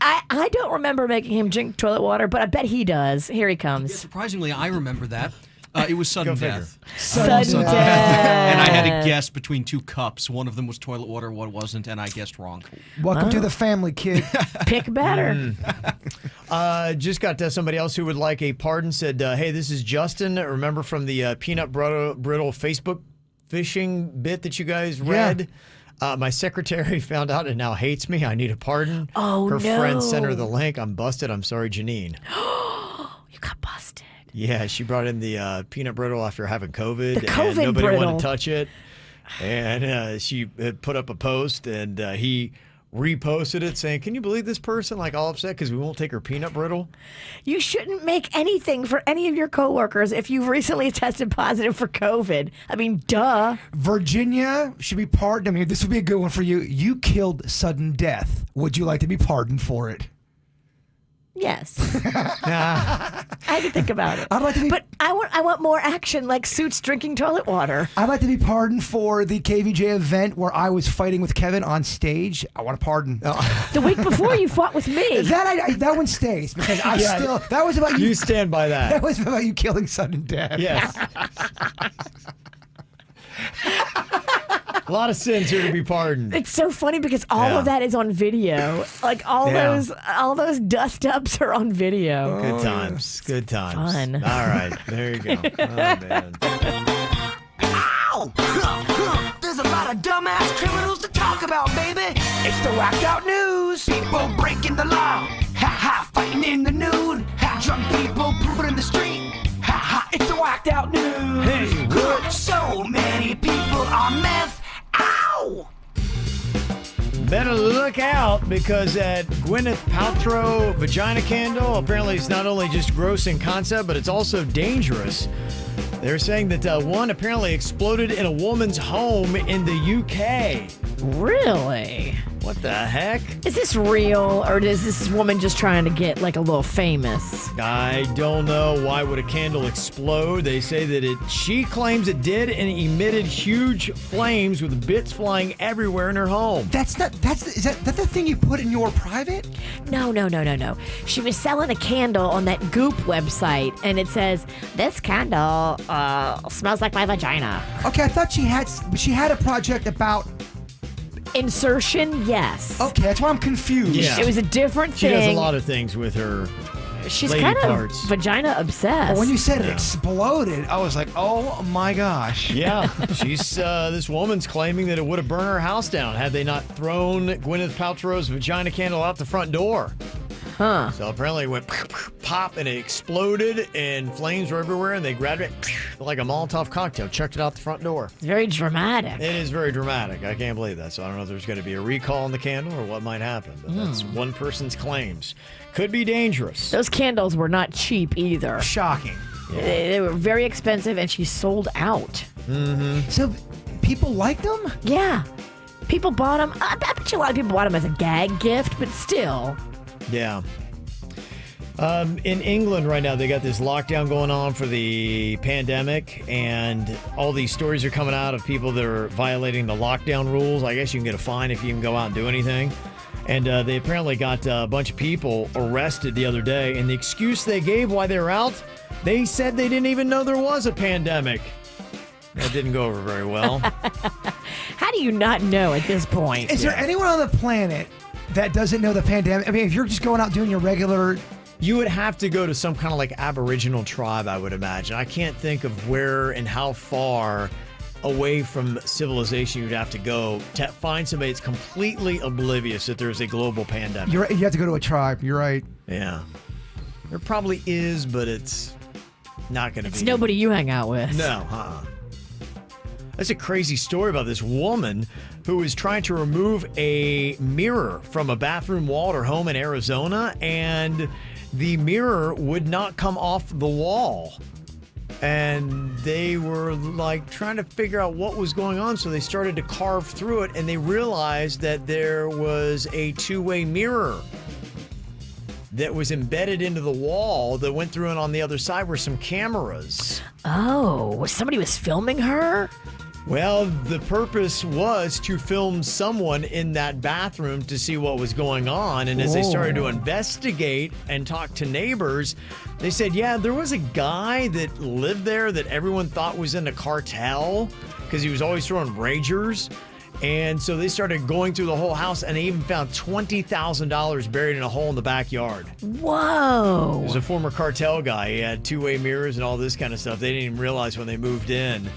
I don't remember making him drink toilet water, but I bet he does. Here he comes. Yeah, surprisingly, I remember that. It was sudden death. Sudden death. And I had to guess between 2 cups. One of them was toilet water, one wasn't, and I guessed wrong. Welcome to the family, kid. Pick better. Just got somebody else who would like a pardon. Said, hey, this is Justin. Remember from the peanut brittle Facebook phishing bit that you guys read? My secretary found out and now hates me. I need a pardon. Oh, Her no. friend sent her the link. I'm busted. I'm sorry, Janine. You got busted. Yeah, she brought in the peanut brittle after having COVID. The COVID and nobody brittle. wanted to touch it. And she had put up a post, and he reposted it saying, can you believe this person? Like all upset because we won't take her peanut brittle. You shouldn't make anything for any of your coworkers if you've recently tested positive for COVID. I mean, duh. Virginia should be pardoned. I mean, this would be a good one for you. You killed sudden death. Would you like to be pardoned for it? Yes. I had to think about it. I'd like to be, But I want more action, like Suits drinking toilet water. I'd like to be pardoned for the KVJ event where I was fighting with Kevin on stage. I want a pardon. The week before you fought with me. That one stays because that was about you. You stand by that. That was about you killing sudden death. Yes. A lot of sins here to be pardoned. It's so funny because all of that is on video. Like all those dust ups are on video. Good times. Good times. Fun. All right. There you go. Oh, man. Ow! There's a lot of dumbass criminals to talk about, baby. It's the whacked out news. People breaking the law. Ha ha, fighting in the nude. Ha, drunk people pooping in the street. Ha ha, it's the whacked out news. Hey, what? So many people on meth. Ow! Better look out because that Gwyneth Paltrow vagina candle apparently it's not only just gross in concept, but it's also dangerous. They're saying that one apparently exploded in a woman's home in the UK. Really? What the heck? Is this real, or is this woman just trying to get like a little famous? I don't know. Why would a candle explode? They say that she claims it did and it emitted huge flames with bits flying everywhere in her home. Is that the thing you put in your private? No. She was selling a candle on that Goop website, and it says, this candle smells like my vagina. Okay, I thought she had a project about. Insertion, yes. Okay, that's why I'm confused. Yeah. It was a different She thing. does a lot of things with her She's lady kind parts. of vagina obsessed. But when you said it exploded, I was like, oh my gosh. Yeah, she's this woman's claiming that it would have burned her house down had they not thrown Gwyneth Paltrow's vagina candle out the front door. Huh. So apparently it went pop and it exploded and flames were everywhere and they grabbed it like a Molotov cocktail, chucked it out the front door. Very dramatic. It is very dramatic. I can't believe that. So I don't know if there's going to be a recall on the candle or what might happen. But that's one person's claims. Could be dangerous. Those candles were not cheap either. Shocking. They were very expensive, and she sold out. Mm-hmm. So people like them? Yeah. People bought them. I bet you a lot of people bought them as a gag gift, but still. Yeah. In England right now, they got this lockdown going on for the pandemic, and all these stories are coming out of people that are violating the lockdown rules. I guess you can get a fine if you can go out and do anything. And they apparently got a bunch of people arrested the other day, and the excuse they gave why they were out, they said they didn't even know there was a pandemic. That didn't go over very well. How do you not know at this point? Is there anyone on the planet that doesn't know the pandemic? I mean, if you're just going out doing your regular... You would have to go to some kind of like Aboriginal tribe, I would imagine. I can't think of where and how far away from civilization you'd have to go to find somebody that's completely oblivious that there's a global pandemic. You have to go to a tribe. You're right. Yeah. There probably is, but it's not going to be. It's nobody you hang out with. No, That's a crazy story about this woman who was trying to remove a mirror from a bathroom wall at her home in Arizona, and the mirror would not come off the wall. And they were like trying to figure out what was going on, so they started to carve through it, and they realized that there was a two-way mirror that was embedded into the wall that went through, and on the other side were some cameras. Oh, somebody was filming her? Well, the purpose was to film someone in that bathroom to see what was going on. And as they started to investigate and talk to neighbors, they said, yeah, there was a guy that lived there that everyone thought was in a cartel because he was always throwing ragers. And so they started going through the whole house, and they even found $20,000 buried in a hole in the backyard. Whoa. He was a former cartel guy. He had two-way mirrors and all this kind of stuff. They didn't even realize when they moved in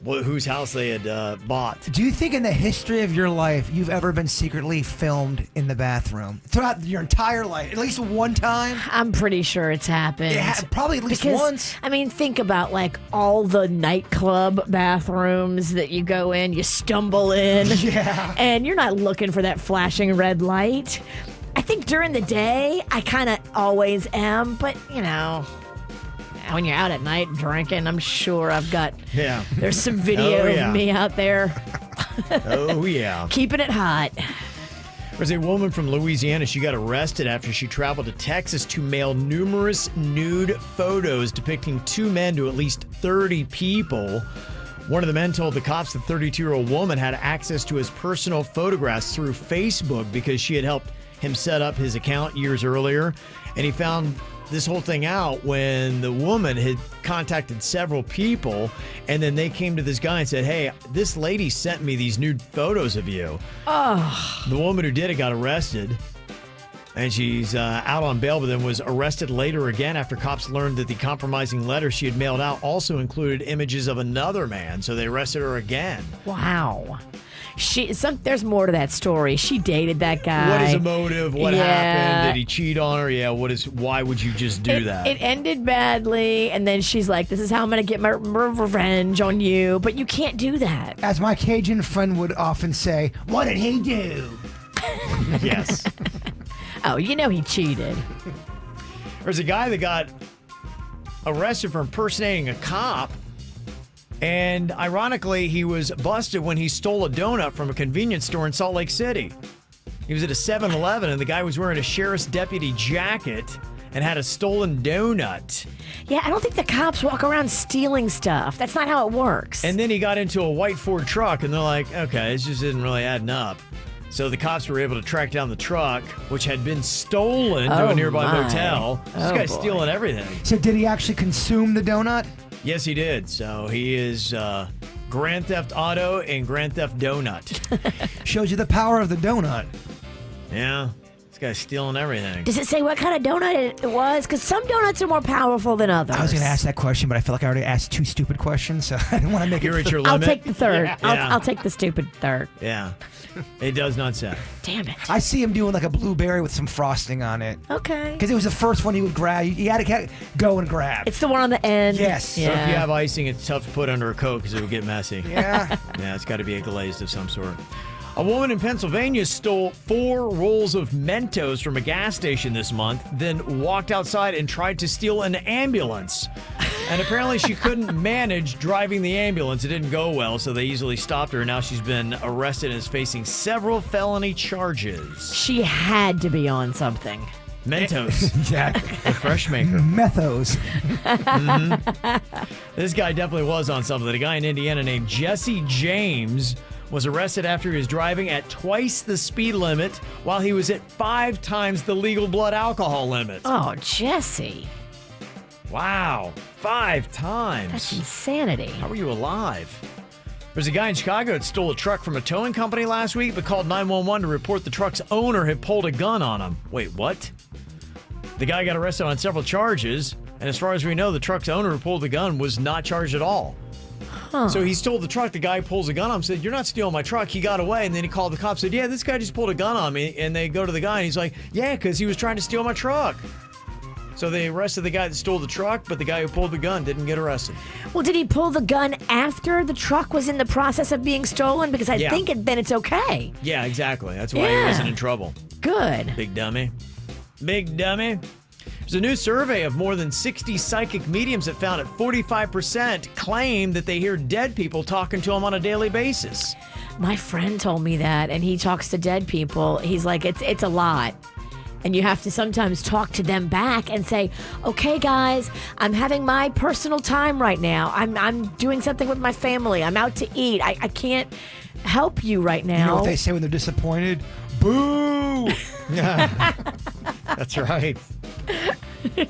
whose house they had bought. Do you think in the history of your life you've ever been secretly filmed in the bathroom? Throughout your entire life? At least one time? I'm pretty sure it's happened. Probably at least because, once. I mean, think about like all the nightclub bathrooms that you go in, you stumble in. Yeah. And you're not looking for that flashing red light. I think during the day, I kind of always am, but you know, when you're out at night drinking, I'm sure there's some video of me out there. Oh, yeah. Keeping it hot. There's a woman from Louisiana. She got arrested after she traveled to Texas to mail numerous nude photos depicting two men to at least 30 people. One of the men told the cops the 32-year-old woman had access to his personal photographs through Facebook because she had helped him set up his account years earlier. And he found this whole thing out when the woman had contacted several people, and then they came to this guy and said, hey, this lady sent me these nude photos of you. Oh. The woman who did it got arrested, and she's out on bail, but then was arrested later again after cops learned that the compromising letter she had mailed out also included images of another man, so they arrested her again. Wow. There's more to that story. She dated that guy. What is the motive? What happened? Did he cheat on her? Yeah. Why would you just do that? It ended badly, and then she's like, this is how I'm going to get my revenge on you. But you can't do that. As my Cajun friend would often say, what did he do? Yes. Oh, you know he cheated. There's a guy that got arrested for impersonating a cop. And ironically, he was busted when he stole a donut from a convenience store in Salt Lake City. He was at a 7-Eleven, and the guy was wearing a sheriff's deputy jacket and had a stolen donut. Yeah, I don't think the cops walk around stealing stuff. That's not how it works. And then he got into a white Ford truck, and they're like, okay, this just isn't really adding up. So the cops were able to track down the truck, which had been stolen to a nearby motel. This guy's stealing everything. So did he actually consume the donut? Yes, he did. So he is Grand Theft Auto and Grand Theft Donut. Shows you the power of the donut. Yeah. This guy's stealing everything. Does it say what kind of donut it was? Because some donuts are more powerful than others. I was going to ask that question, but I feel like I already asked two stupid questions, so I didn't want to make You're it. at your limit. I'll take the third. Yeah. I'll take the stupid third. Yeah. It does not say. Damn it. I see him doing like a blueberry with some frosting on it. Okay. Because it was the first one he would grab. You had to go and grab. It's the one on the end. Yes. So if you have icing, it's tough to put under a Coke because it will get messy. Yeah. Yeah, it's got to be a glazed of some sort. A woman in Pennsylvania stole 4 rolls of Mentos from a gas station this month, then walked outside and tried to steal an ambulance. And apparently she couldn't manage driving the ambulance. It didn't go well, so they easily stopped her. And now she's been arrested and is facing several felony charges. She had to be on something. Mentos. Exactly. The fresh maker. Methos. This guy definitely was on something. A guy in Indiana named Jesse James was arrested after he was driving at twice the speed limit while he was at 5 times the legal blood alcohol limit. Oh, Jesse. Wow. 5 times. That's insanity. How are you alive? There's a guy in Chicago that stole a truck from a towing company last week but called 911 to report the truck's owner had pulled a gun on him. Wait, what? The guy got arrested on several charges, and as far as we know, the truck's owner who pulled the gun was not charged at all. Huh. So he stole the truck. The guy pulls a gun on him, said, "You're not stealing my truck." He got away, and then he called the cops, said, "Yeah, this guy just pulled a gun on me." And they go to the guy, and he's like, "Yeah, because he was trying to steal my truck." So they arrested the guy that stole the truck, but the guy who pulled the gun didn't get arrested. Well, did he pull the gun after the truck was in the process of being stolen? Because I think then it's okay. Yeah, exactly. That's why he wasn't in trouble. Good. Big dummy. Big dummy. There's a new survey of more than 60 psychic mediums that found that 45% claim that they hear dead people talking to them on a daily basis. My friend told me that, and he talks to dead people. He's like, it's a lot. And you have to sometimes talk to them back and say, "Okay, guys, I'm having my personal time right now. I'm doing something with my family. I'm out to eat. I can't help you right now." You know what they say when they're disappointed? Boo! Yeah. That's right. Here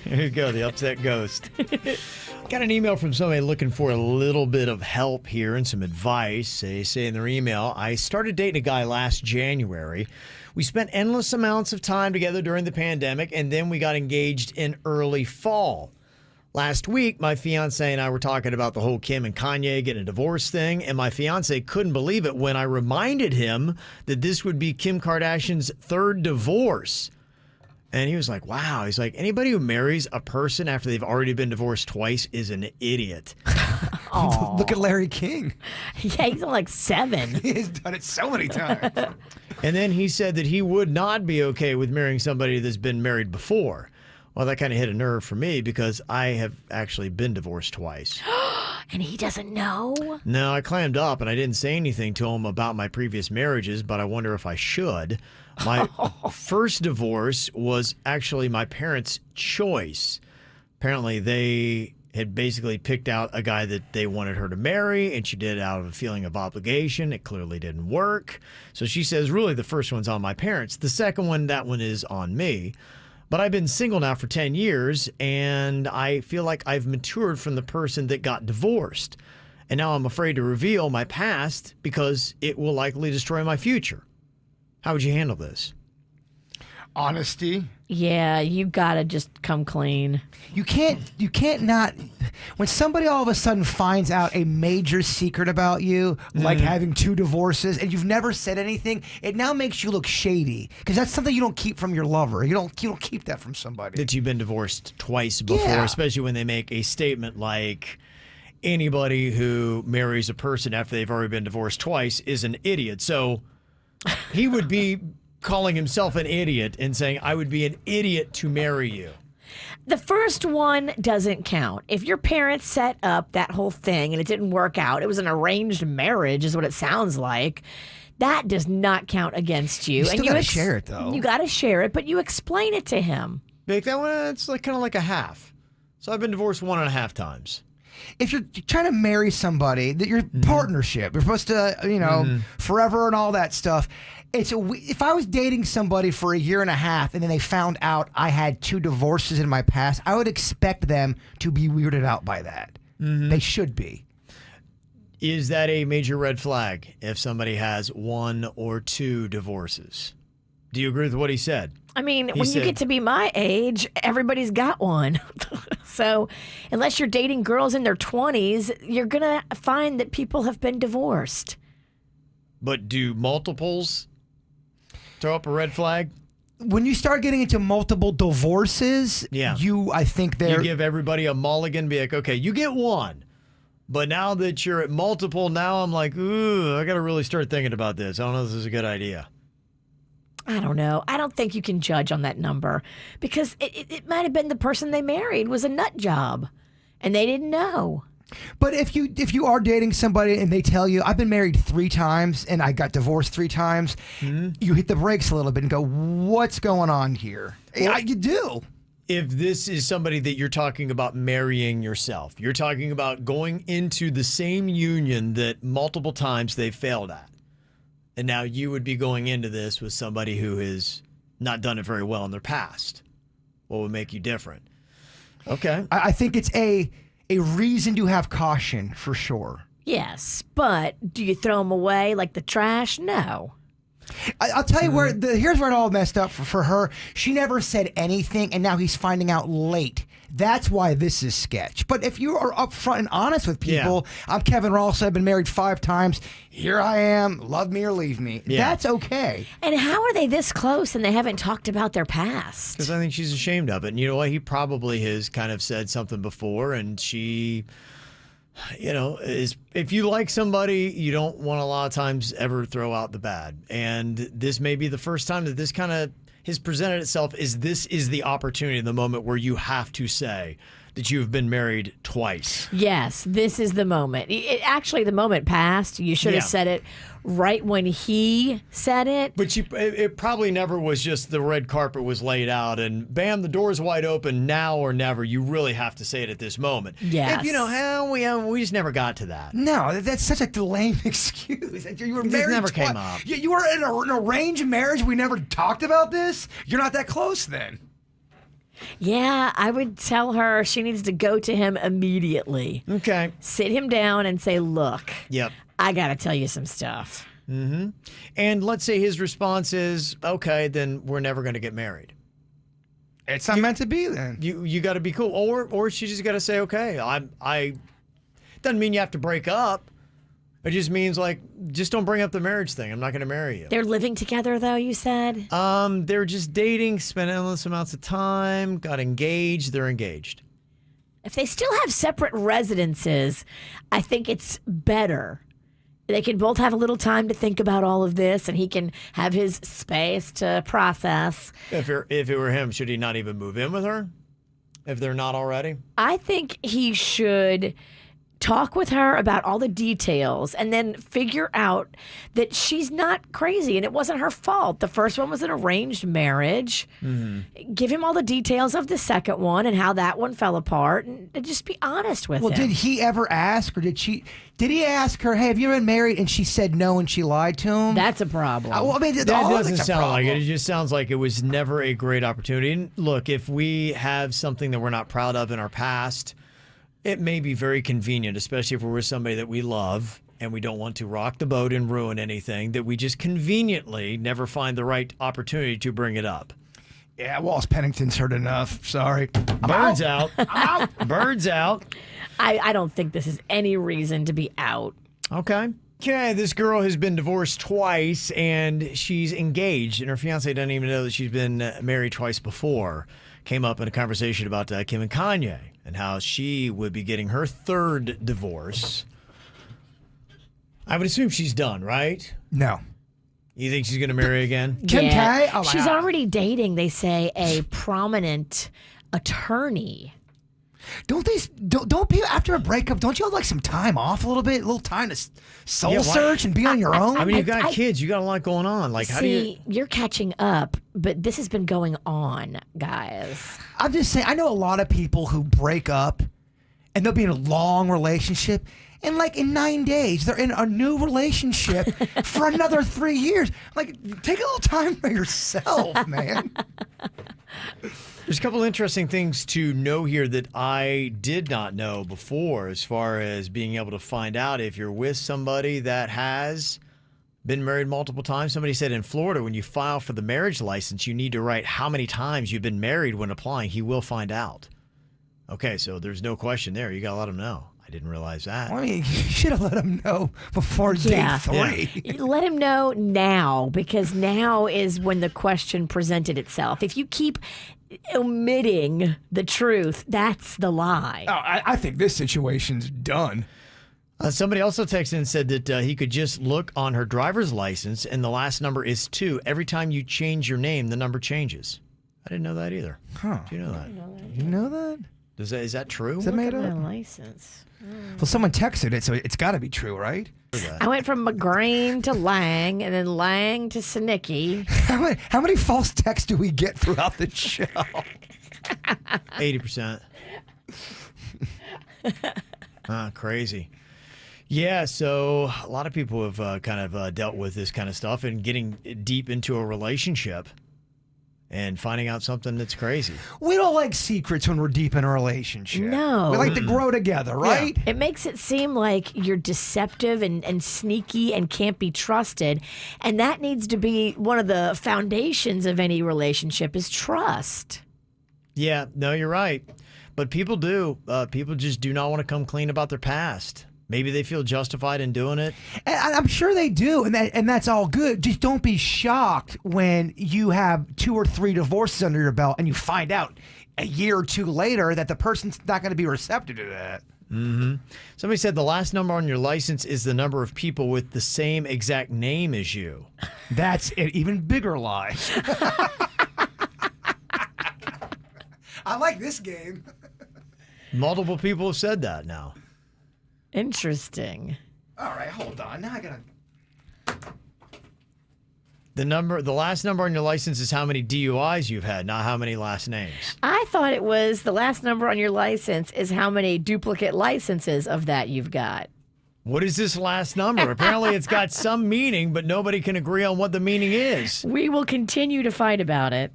you go, the upset ghost. Got an email from somebody looking for a little bit of help here and some advice. They say in their email, "I started dating a guy last January. We spent endless amounts of time together during the pandemic, and then we got engaged in early fall. Last week, my fiance and I were talking about the whole Kim and Kanye getting a divorce thing, and my fiance couldn't believe it when I reminded him that this would be Kim Kardashian's 3rd divorce. And he was like, wow. He's like, anybody who marries a person after they've already been divorced twice is an idiot." Look at Larry King. Yeah, he's on like 7. He's done it so many times. And then he said that he would not be okay with marrying somebody that's been married before. Well, that kind of hit a nerve for me because I have actually been divorced twice. And he doesn't know? No, I clammed up and I didn't say anything to him about my previous marriages, but I wonder if I should. My first divorce was actually my parents' choice. Apparently, they had basically picked out a guy that they wanted her to marry, and she did it out of a feeling of obligation. It clearly didn't work. So she says, really, the first one's on my parents. The second one, that one is on me. But I've been single now for 10 years, and I feel like I've matured from the person that got divorced. And now I'm afraid to reveal my past because it will likely destroy my future. How would you handle this? Honesty. Yeah, you gotta just come clean. You can't not. When somebody all of a sudden finds out a major secret about you, like having 2 divorces, and you've never said anything, it now makes you look shady because that's something you don't keep from your lover. You don't keep that from somebody. That you've been divorced twice before, especially when they make a statement like, anybody who marries a person after they've already been divorced twice is an idiot. So he would be calling himself an idiot and saying, I would be an idiot to marry you. The first one doesn't count. If your parents set up that whole thing and it didn't work out, it was an arranged marriage is what it sounds like, that does not count against you. You still gotta share it, though. You gotta share it, but you explain it to him. Make that one, it's like kind of like a half. So I've been divorced 1.5 times. If you're trying to marry somebody, that your partnership, you're supposed to, forever and all that stuff. If I was dating somebody for 1.5 years and then they found out I had 2 divorces in my past, I would expect them to be weirded out by that. They should be. Is that a major red flag if somebody has 1 or 2 divorces? Do you agree with what he said? I mean, when you get to be my age, everybody's got one. So unless you're dating girls in their 20s, you're going to find that people have been divorced. But do multiples throw up a red flag? When you start getting into multiple divorces, I think you give everybody a mulligan, be like, okay, you get 1. But now that you're at multiple, now I'm like, ooh, I got to really start thinking about this. I don't know if this is a good idea. I don't know. I don't think you can judge on that number because it might have been the person they married was a nut job and they didn't know. But if you are dating somebody and they tell you, I've been married 3 times and I got divorced 3 times, you hit the brakes a little bit and go, what's going on here? Well, You do. If this is somebody that you're talking about marrying yourself, you're talking about going into the same union that multiple times they've failed at. And now you would be going into this with somebody who has not done it very well in their past. What would make you different? Okay. I think it's a reason to have caution for sure. Yes, but do you throw them away like the trash? No. I'll tell you here's where it all messed up for her. She never said anything, and now he's finding out late. That's why this is sketch. But if you are upfront and honest with people, I'm Kevin Ross, I've been married 5 times. Here I am, love me or leave me. Yeah. That's okay. And how are they this close and they haven't talked about their past? Because I think she's ashamed of it. And you know what? He probably has kind of said something before, and she, if you like somebody, you don't want a lot of times ever throw out the bad. And this may be the first time that this kind of has presented itself. This is the opportunity, the moment where you have to say that you have been married twice. Yes, this is the moment. Actually, the moment passed. You should have said it right when he said it. But it probably never was just the red carpet was laid out and bam, the door's wide open, now or never. You really have to say it at this moment. Yes. If we just never got to that. No, that's such a lame excuse. You were This married never twice. came up. You were in an arranged marriage. We never talked about this. You're not that close then. Yeah, I would tell her she needs to go to him immediately. Okay. Sit him down and say, look, Yep. I got to tell you some stuff. Mm-hmm. And let's say his response is, okay, then we're never going to get married. It's not meant to be then. You got to be cool. Or she just got to say, okay, I doesn't mean you have to break up. It just means just don't bring up the marriage thing. I'm not going to marry you. They're living together, though, you said? They're just dating, spent endless amounts of time, got engaged. They're engaged. If they still have separate residences, I think it's better. They can both have a little time to think about all of this, and he can have his space to process. If it were him, should he not even move in with her? If they're not already? I think he should talk with her about all the details and then figure out that she's not crazy and it wasn't her fault. The first one was an arranged marriage. Mm-hmm. Give him all the details of the second one and how that one fell apart, and just be honest with him. Well, did he ever ask, or did he ask her, hey, have you been married? And she said no and she lied to him? That's a problem. That doesn't sound like it. It just sounds like it was never a great opportunity. And look, if we have something that we're not proud of in our past, it may be very convenient, especially if we're with somebody that we love and we don't want to rock the boat and ruin anything, that we just conveniently never find the right opportunity to bring it up. Yeah, Walls Pennington's heard enough. Sorry. Bird's out. Bird's out. I don't think this is any reason to be out. Okay. Okay, this girl has been divorced twice and she's engaged, and her fiance doesn't even know that she's been married twice before. Came up in a conversation about Kim and Kanye and how she would be getting her 3rd divorce. I would assume she's done, right? No. You think she's going to marry again? Kim K? Oh my She's God. already dating, they say, a prominent attorney. Don't people after a breakup? Don't you have some time off a little bit, a little time to soul search and be on your own? I mean, you've got kids, you got a lot going on. How do you? You're catching up, but this has been going on, guys. I'm just saying, I know a lot of people who break up and they'll be in a long relationship, and in 9 days they're in a new relationship for another 3 years. Take a little time for yourself, man. There's a couple interesting things to know here that I did not know before, as far as being able to find out if you're with somebody that has been married multiple times. Somebody said in Florida, when you file for the marriage license, you need to write how many times you've been married when applying. He will find out. Okay, so there's no question there. You got to let him know. I didn't realize that. I mean, you should have let him know before day 3. Let him know now, because now is when the question presented itself. If you keep omitting the truth, that's the lie. Oh, I think this situation's done. Somebody also texted and said that he could just look on her driver's license and the last number is 2. Every time you change your name, the number changes. I didn't know that either. Huh. Do you know that? You know that? Is that true? Is that made My up? license. Well, someone texted it, so it's got to be true, right? I went from McGrain to Lang, and then Lang to Sinicki. How many false texts do we get throughout the show? 80%. Crazy. Yeah, so a lot of people have kind of dealt with this kind of stuff and getting deep into a relationship and finding out something that's crazy. We don't like secrets when we're deep in a relationship. No. We like to grow together, right? It makes it seem like you're deceptive and sneaky and can't be trusted. And that needs to be one of the foundations of any relationship is trust. Yeah, no, you're right. But people do. People just do not want to come clean about their past. Maybe they feel justified in doing it. And I'm sure they do, and that's all good. Just don't be shocked when you have 2 or 3 divorces under your belt and you find out a year or 2 later that the person's not going to be receptive to that. Mm-hmm. Somebody said the last number on your license is the number of people with the same exact name as you. That's an even bigger lie. I like this game. Multiple people have said that now. Interesting. All right, hold on. Now I gotta. The last number on your license is how many DUIs you've had, not how many last names. I thought it was the last number on your license is how many duplicate licenses of that you've got. What is this last number? Apparently it's got some meaning, but nobody can agree on what the meaning is. We will continue to fight about it.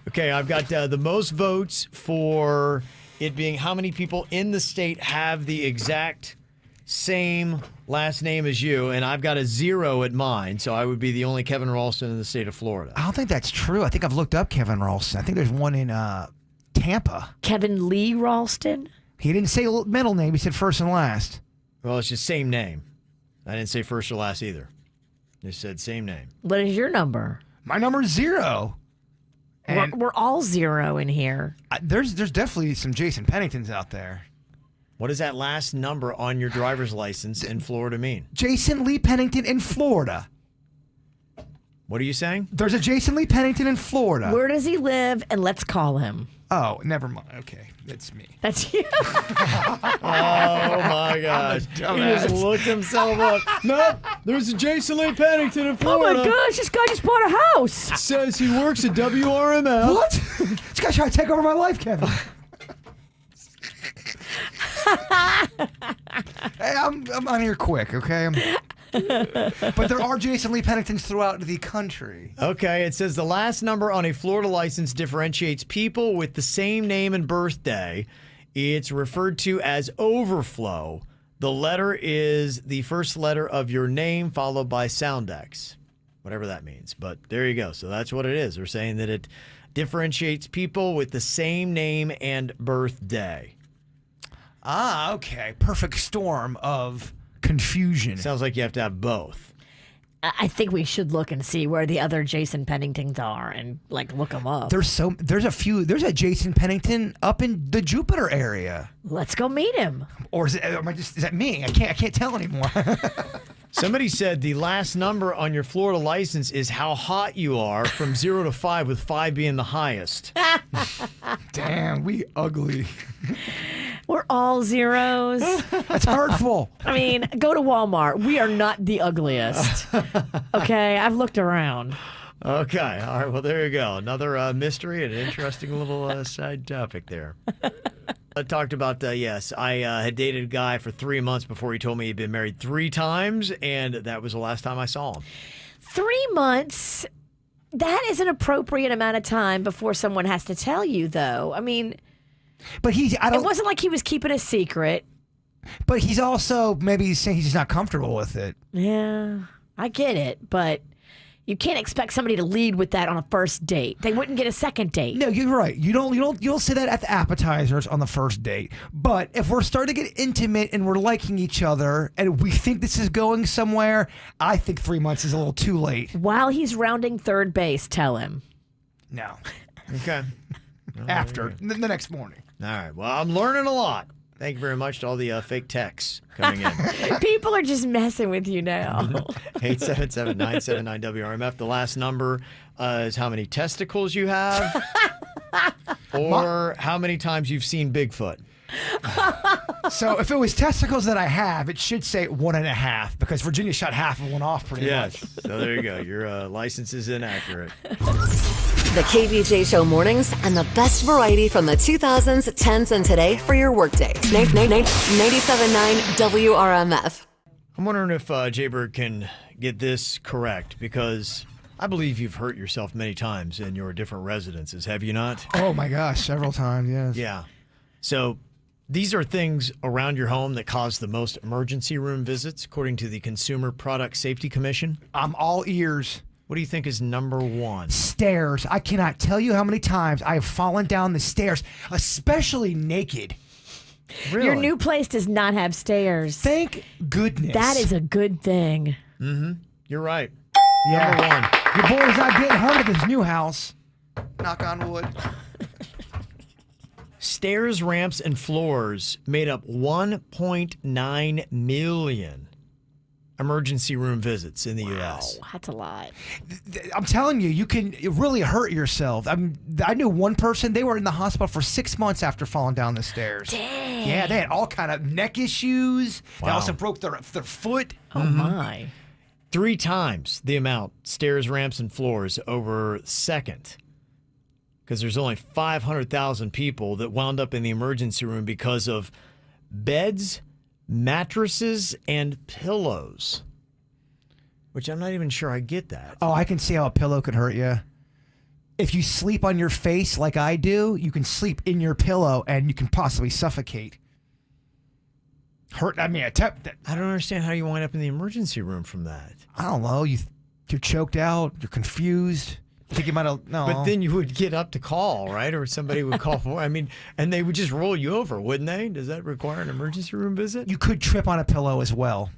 Okay, I've got the most votes for it being how many people in the state have the exact same last name as you, and I've got a 0 at mine, so I would be the only Kevin Ralston in the state of Florida. I don't think that's true. I think I've looked up Kevin Ralston. I think there's one in Tampa. Kevin Lee Ralston? He didn't say middle name. He said first and last. Well, it's just same name. I didn't say first or last either. Just said same name. What is your number? My number is 0. We're all 0 in here. There's definitely some Jason Penningtons out there. What does that last number on your driver's license in Florida mean? Jason Lee Pennington in Florida. What are you saying? There's a Jason Lee Pennington in Florida. Where does he live? And let's call him. Oh, never mind. Okay, that's me. That's you. Oh, my gosh. He just looked himself up. Nope, there's a Jason Lee Pennington in Oh Florida. my gosh, this guy just bought a house. Says he works at WRML. What? This guy's trying to take over my life, Kevin. Hey, I'm on here quick, okay? But there are Jason Lee Penningtons throughout the country. Okay, it says the last number on a Florida license differentiates people with the same name and birthday. It's referred to as overflow. The letter is the first letter of your name followed by sound X, whatever that means. But there you go. So that's what it is. They're saying that it differentiates people with the same name and birthday. Ah, okay. Perfect storm of confusion. Sounds like you have to have both. I think we should look and see where the other Jason Penningtons are and look them up. There's a few. There's a Jason Pennington up in the Jupiter area. Let's go meet him. Or is that me? I can't tell anymore. Somebody said the last number on your Florida license is how hot you are from 0 to 5, with 5 being the highest. Damn, we ugly. We're all 0s. That's hurtful. I mean, go to Walmart. We are not the ugliest. Okay, I've looked around. Okay, all right, well, there you go. Another mystery and interesting little side topic there. I talked about, yes, I had dated a guy for 3 months before he told me he'd been married 3 times, and that was the last time I saw him. 3 months, that is an appropriate amount of time before someone has to tell you, though. I mean, but it wasn't like he was keeping a secret. But he's also maybe saying he's just not comfortable with it. Yeah, I get it, but you can't expect somebody to lead with that on a first date. They wouldn't get a second date. No, you're right. You don't say that at the appetizers on the first date. But if we're starting to get intimate and we're liking each other and we think this is going somewhere, I think 3 months is a little too late. While he's rounding third base, tell him. No. Okay. After the next morning. All right. Well, I'm learning a lot. Thank you very much to all the fake texts coming in. People are just messing with you now. 877-979-WRMF. The last number is how many testicles you have. or how many times you've seen Bigfoot. So if it was testicles that I have, it should say 1.5 because Virginia shot half of one off pretty much. So there you go. Your license is inaccurate. The KVJ Show mornings and the best variety from the 2000s, 10s, and today for your workday. 97.9 WRMF. I'm wondering if Jbird can get this correct because I believe you've hurt yourself many times in your different residences, have you not? Oh my gosh, several times, yes. Yeah. So these are things around your home that cause the most emergency room visits, according to the Consumer Product Safety Commission. I'm all ears. What do you think is number one? Stairs. I cannot tell you how many times I have fallen down the stairs, especially naked. Really? Your new place does not have stairs. Thank goodness. That is a good thing. You're right. Yeah. Number one. Your boy's not getting hurt at his new house. Knock on wood. Stairs, ramps, and floors made up 1.9 million emergency room visits in the U.S. Oh, that's a lot. I'm telling you, you can really hurt yourself. I knew one person, they were in the hospital for 6 months after falling down the stairs. Dang. Yeah, they had all kind of neck issues. They Wow. also broke their foot. Oh, my. 3 times the amount stairs, ramps, and floors over second. Because there's only 500,000 people that wound up in the emergency room because of beds, mattresses, and pillows. Which I'm not even sure I get that. Oh, I can see how a pillow could hurt you. If you sleep on your face like I do, you can sleep in your pillow and you can possibly suffocate. I don't understand how you wind up in the emergency room from that. I don't know. You're choked out. You're confused. I think you might have no. But then you would get up to call, right? Or somebody would call for. I mean, and they would just roll you over, wouldn't they? Does that require an emergency room visit? You could trip on a pillow as well.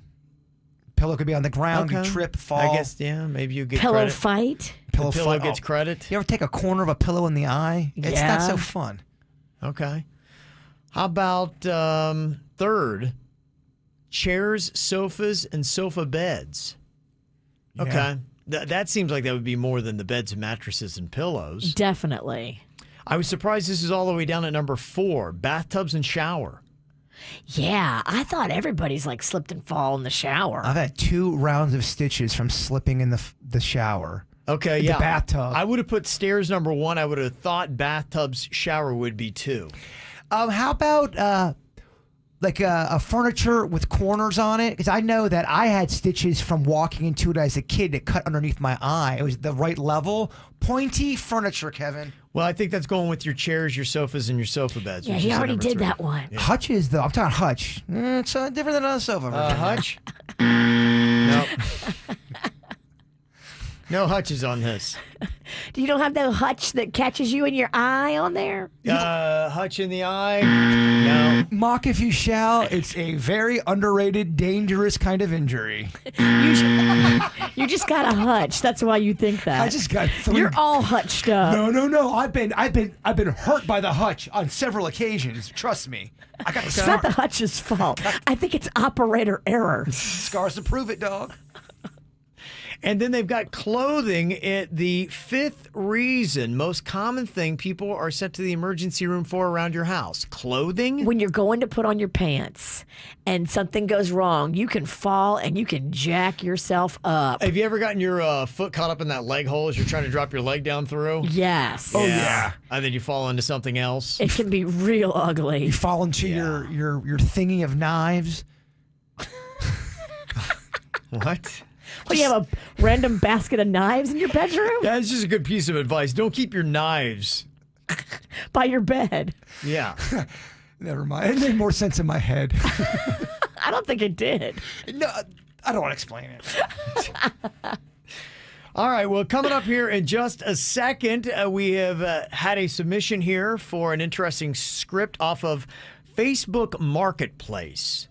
Pillow could be on the ground. Okay. You trip, fall. I guess maybe you get Pillow credit. fight? Pillow fight. gets credit. You ever take a corner of a pillow in the eye? It's Yeah. not so fun. Okay. How about third? Chairs, sofas, and sofa beds. Yeah. Okay. That seems like that would be more than the beds, mattresses, and pillows. Definitely. I was surprised this is all the way down at number 4, bathtubs and shower. Yeah, I thought everybody's like slipped and fall in the shower. I've had 2 rounds of stitches from slipping in the shower. Okay, The yeah. bathtub. I would have put stairs number 1. I would have thought bathtubs, shower would be 2. How about like a furniture with corners on it? Because I know that I had stitches from walking into it as a kid that cut underneath my eye. It was the right level. Pointy furniture, Kevin. Well, I think that's going with your chairs, your sofas, and your sofa beds. Yeah, which he is at already number did 3. that one. Yeah. Hutches, though. I'm talking hutch. It's different than a sofa. Hutch? Nope. No hutches on this. You don't have the hutch that catches you in your eye on there? Hutch in the eye? No. Mock if you shall. It's a very underrated, dangerous kind of injury. You just got a hutch. That's why you think that. I just got 3. You're all hutched up. No. I've been hurt by the hutch on several occasions. Trust me. I got It's not the hutch's fault. I think it's operator error. scars to prove it, dog. And then they've got clothing at the 5th reason, most common thing people are sent to the emergency room for around your house. Clothing? When you're going to put on your pants and something goes wrong, you can fall and you can jack yourself up. Have you ever gotten your foot caught up in that leg hole as you're trying to drop your leg down through? Yes. Oh, yeah. And then you fall into something else? It can be real ugly. You fall into your thingy of knives. What? What, do you have a random basket of knives in your bedroom? That's just a good piece of advice. Don't keep your knives. By your bed. Yeah. Never mind. It made more sense in my head. I don't think it did. No, I don't want to explain it. All right, well, coming up here in just a second, we have had a submission here for an interesting script off of Facebook Marketplace.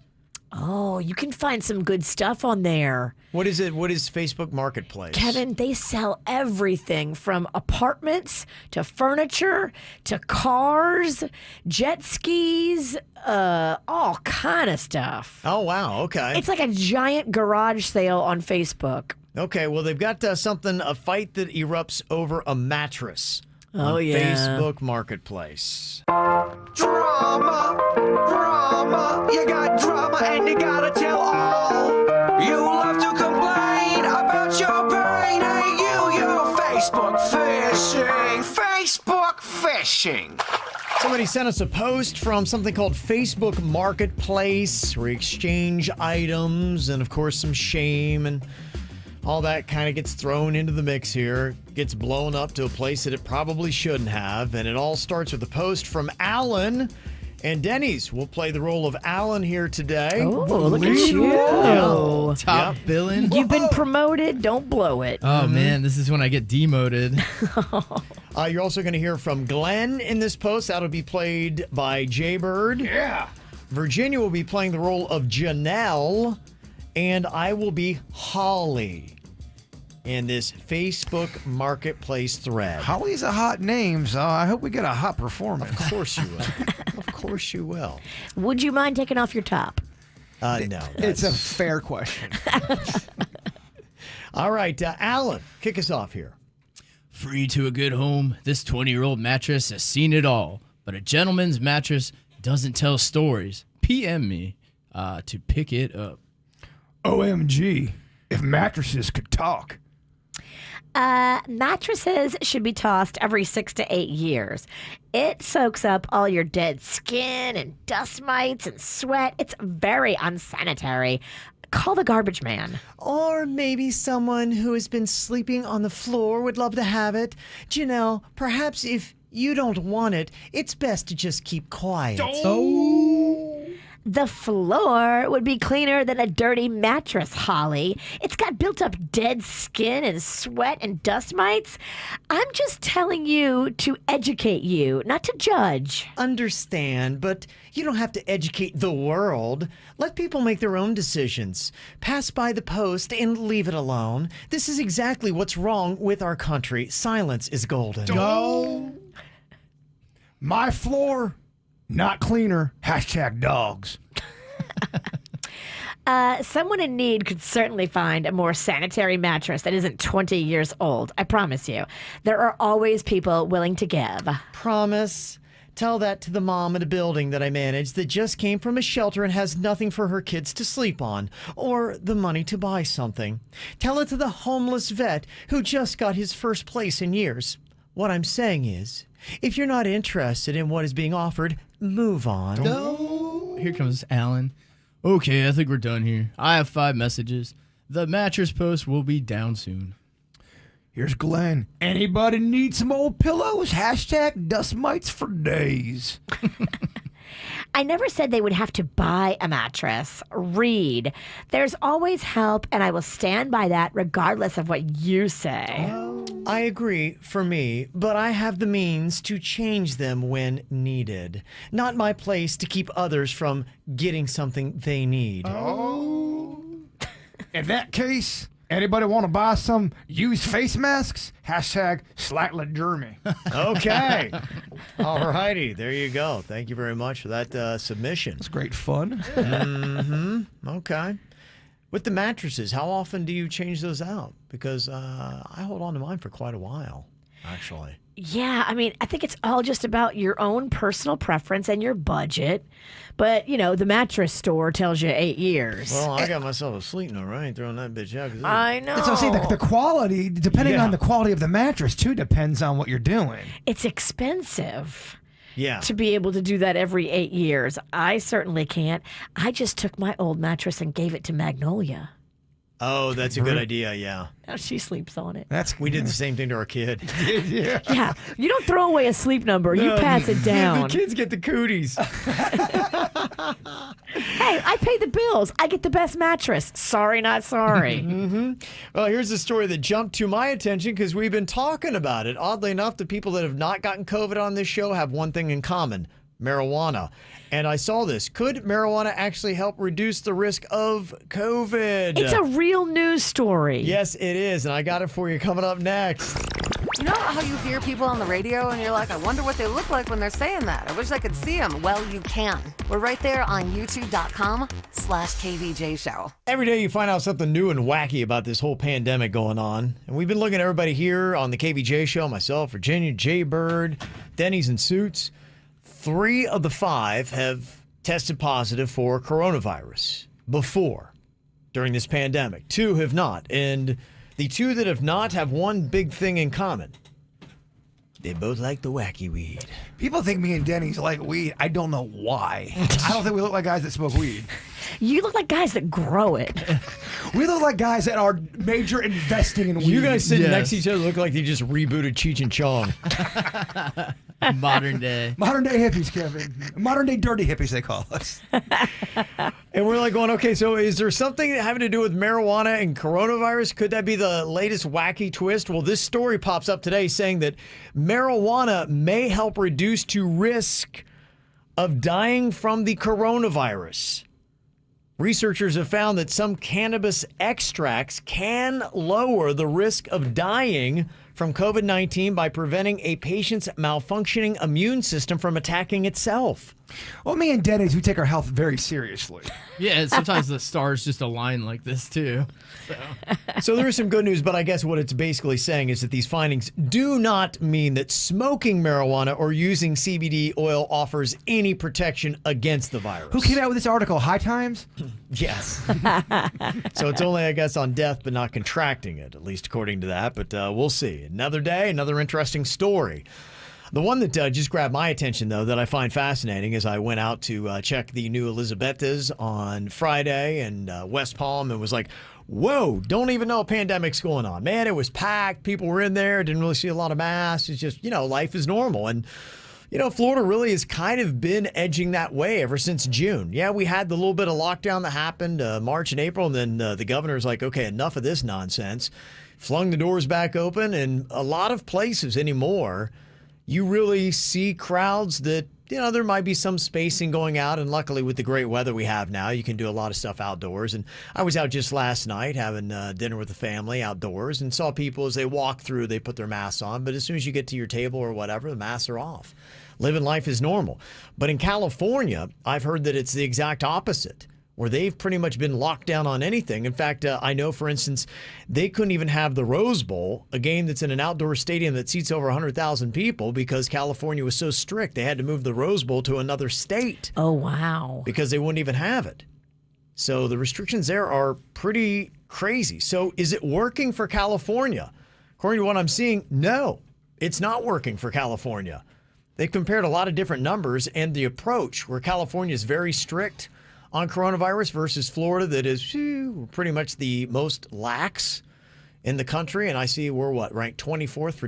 Oh, you can find some good stuff on there. What is it? What is Facebook Marketplace? Kevin, they sell everything from apartments to furniture to cars, jet skis, all kind of stuff. Oh, wow. Okay. It's like a giant garage sale on Facebook. Okay, well, they've got something, a fight that erupts over a mattress. Oh, on yeah. Facebook Marketplace. Drama, you got drama and you gotta tell all. You love to complain about your pain. Hey, you're Facebook fishing. Somebody sent us a post from something called Facebook Marketplace, where you exchange items and, of course, some shame and all that kind of gets thrown into the mix here, gets blown up to a place that it probably shouldn't have. And it all starts with a post from Alan. And Denny's will play the role of Alan here today. Oh, look at you. Yeah. Top billing. You've been promoted. Don't blow it. Oh, man, this is when I get demoted. You're also going to hear from Glenn in this post. That'll be played by Jbird. Yeah. Virginia will be playing the role of Janelle. And I will be Holly in this Facebook Marketplace thread. Holly's a hot name, so I hope we get a hot performance. Of course you will. Of course you will. Would you mind taking off your top? No. It's a fair question. All right, Alan, kick us off here. Free to a good home, this 20-year-old mattress has seen it all. But a gentleman's mattress doesn't tell stories. PM me to pick it up. OMG, if mattresses could talk. Mattresses should be tossed every 6 to 8 years. It soaks up all your dead skin and dust mites and sweat. It's very unsanitary. Call the garbage man. Or maybe someone who has been sleeping on the floor would love to have it. Janelle, perhaps if you don't want it, it's best to just keep quiet. The floor would be cleaner than a dirty mattress, Holly. It's got built up dead skin and sweat and dust mites. I'm just telling you to educate you, not to judge. Understand, but you don't have to educate the world. Let people make their own decisions. Pass by the post and leave it alone. This is exactly what's wrong with our country. Silence is golden. My floor, not cleaner. #dogs. Someone in need could certainly find a more sanitary mattress that isn't 20 years old. I promise you. There are always people willing to give. Promise. Tell that to the mom at a building that I manage that just came from a shelter and has nothing for her kids to sleep on, or the money to buy something. Tell it to the homeless vet who just got his first place in years. What I'm saying is, if you're not interested in what is being offered, move on. Here comes Alan. Okay, I think we're done here. I have 5 messages. The mattress post will be down soon. Here's Glenn. Anybody need some old pillows? #dust mites for days. I never said they would have to buy a mattress. Read. There's always help, and I will stand by that regardless of what you say. I agree for me, but I have the means to change them when needed. Not my place to keep others from getting something they need. In that case, anybody want to buy some used face masks? #slightly German. Okay. All righty. There you go. Thank you very much for that submission. It's great fun. Okay. With the mattresses, how often do you change those out? Because I hold on to mine for quite a while, actually. Yeah, I mean, I think it's all just about your own personal preference and your budget. But, you know, the mattress store tells you 8 years. Well, I got myself a sleep number. I ain't throwing that bitch out. I know. So see, the quality, depending on the quality of the mattress, too, depends on what you're doing. It's expensive. Yeah. To be able to do that every 8 years. I certainly can't. I just took my old mattress and gave it to Magnolia. Oh, that's a good idea, yeah. Now she sleeps on it. We did the same thing to our kid. Yeah. You don't throw away a sleep number. You pass it down. The kids get the cooties. Hey, I pay the bills. I get the best mattress. Sorry, not sorry. Well, here's a story that jumped to my attention because we've been talking about it. Oddly enough, the people that have not gotten COVID on this show have one thing in common: marijuana. And I saw this. Could marijuana actually help reduce the risk of COVID? It's a real news story. Yes, it is. And I got it for you coming up next. You know how you hear people on the radio and you're like, I wonder what they look like when they're saying that. I wish I could see them. Well, you can. We're right there on youtube.com/KVJ show. Every day you find out something new and wacky about this whole pandemic going on. And we've been looking at everybody here on the KVJ show, myself, Virginia, Jbird, Denny's and Suits. 3 of the 5 have tested positive for coronavirus before, during this pandemic. 2 have not. And the 2 that have not have one big thing in common. They both like the wacky weed. People think me and Denny's like weed. I don't know why. I don't think we look like guys that smoke weed. You look like guys that grow it. We look like guys that are major investing in weed. You guys sitting next to each other look like you just rebooted Cheech and Chong. Modern day. Modern day hippies, Kevin. Modern day dirty hippies, they call us. And we're like going, okay, so is there something having to do with marijuana and coronavirus? Could that be the latest wacky twist? Well, this story pops up today saying that marijuana may help reduce to risk of dying from the coronavirus. Researchers have found that some cannabis extracts can lower the risk of dying from COVID-19 by preventing a patient's malfunctioning immune system from attacking itself. Well, me and Denny's, we take our health very seriously. Yeah, and sometimes the stars just align like this, too. So there is some good news, but I guess what it's basically saying is that these findings do not mean that smoking marijuana or using CBD oil offers any protection against the virus. Who came out with this article? High Times? Yes. So it's only, I guess, on death, but not contracting it, at least according to that. But we'll see. Another day, another interesting story. The one that just grabbed my attention, though, that I find fascinating is I went out to check the new Elizabethas on Friday in West Palm and was like, whoa, don't even know a pandemic's going on. Man, it was packed. People were in there. Didn't really see a lot of masks. It's just, life is normal. And, Florida really has kind of been edging that way ever since June. Yeah, we had the little bit of lockdown that happened March and April, and then the governor's like, okay, enough of this nonsense. Flung the doors back open, and a lot of places anymore, you really see crowds that, there might be some spacing going out. And luckily with the great weather we have now, you can do a lot of stuff outdoors. And I was out just last night having dinner with the family outdoors and saw people as they walk through, they put their masks on. But as soon as you get to your table or whatever, the masks are off. Living life is normal. But in California, I've heard that it's the exact opposite, where they've pretty much been locked down on anything. In fact, I know, for instance, they couldn't even have the Rose Bowl, a game that's in an outdoor stadium that seats over 100,000 people, because California was so strict. They had to move the Rose Bowl to another state. Oh, wow. Because they wouldn't even have it. So the restrictions there are pretty crazy. So is it working for California? According to what I'm seeing, no, it's not working for California. They've compared a lot of different numbers, and the approach where California is very strict on coronavirus versus Florida that is pretty much the most lax in the country. And I see we're ranked 24th for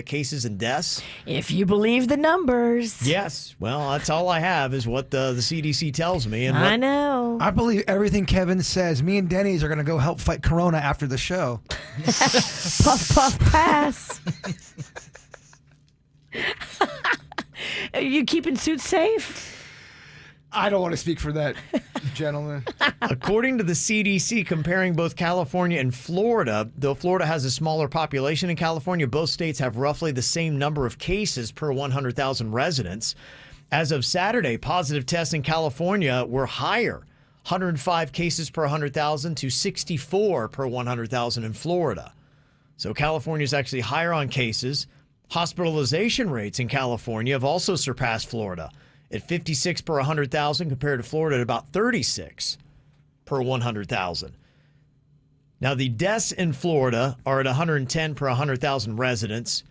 cases and deaths. If you believe the numbers. Yes. Well, that's all I have is what the CDC tells me. And I know. I believe everything Kevin says. Me and Denny's are going to go help fight Corona after the show. Puff, puff, pass. Are you keeping Suits safe? I don't want to speak for that gentleman. According to the CDC, comparing both California and Florida, though Florida has a smaller population than California, both states have roughly the same number of cases per 100,000 residents. As of Saturday, positive tests in California were higher, 105 cases per 100,000 to 64 per 100,000 in Florida. So California is actually higher on cases. Hospitalization rates in California have also surpassed Florida at 56 per 100,000 compared to Florida at about 36 per 100,000. Now, the deaths in Florida are at 110 per 100,000 residents.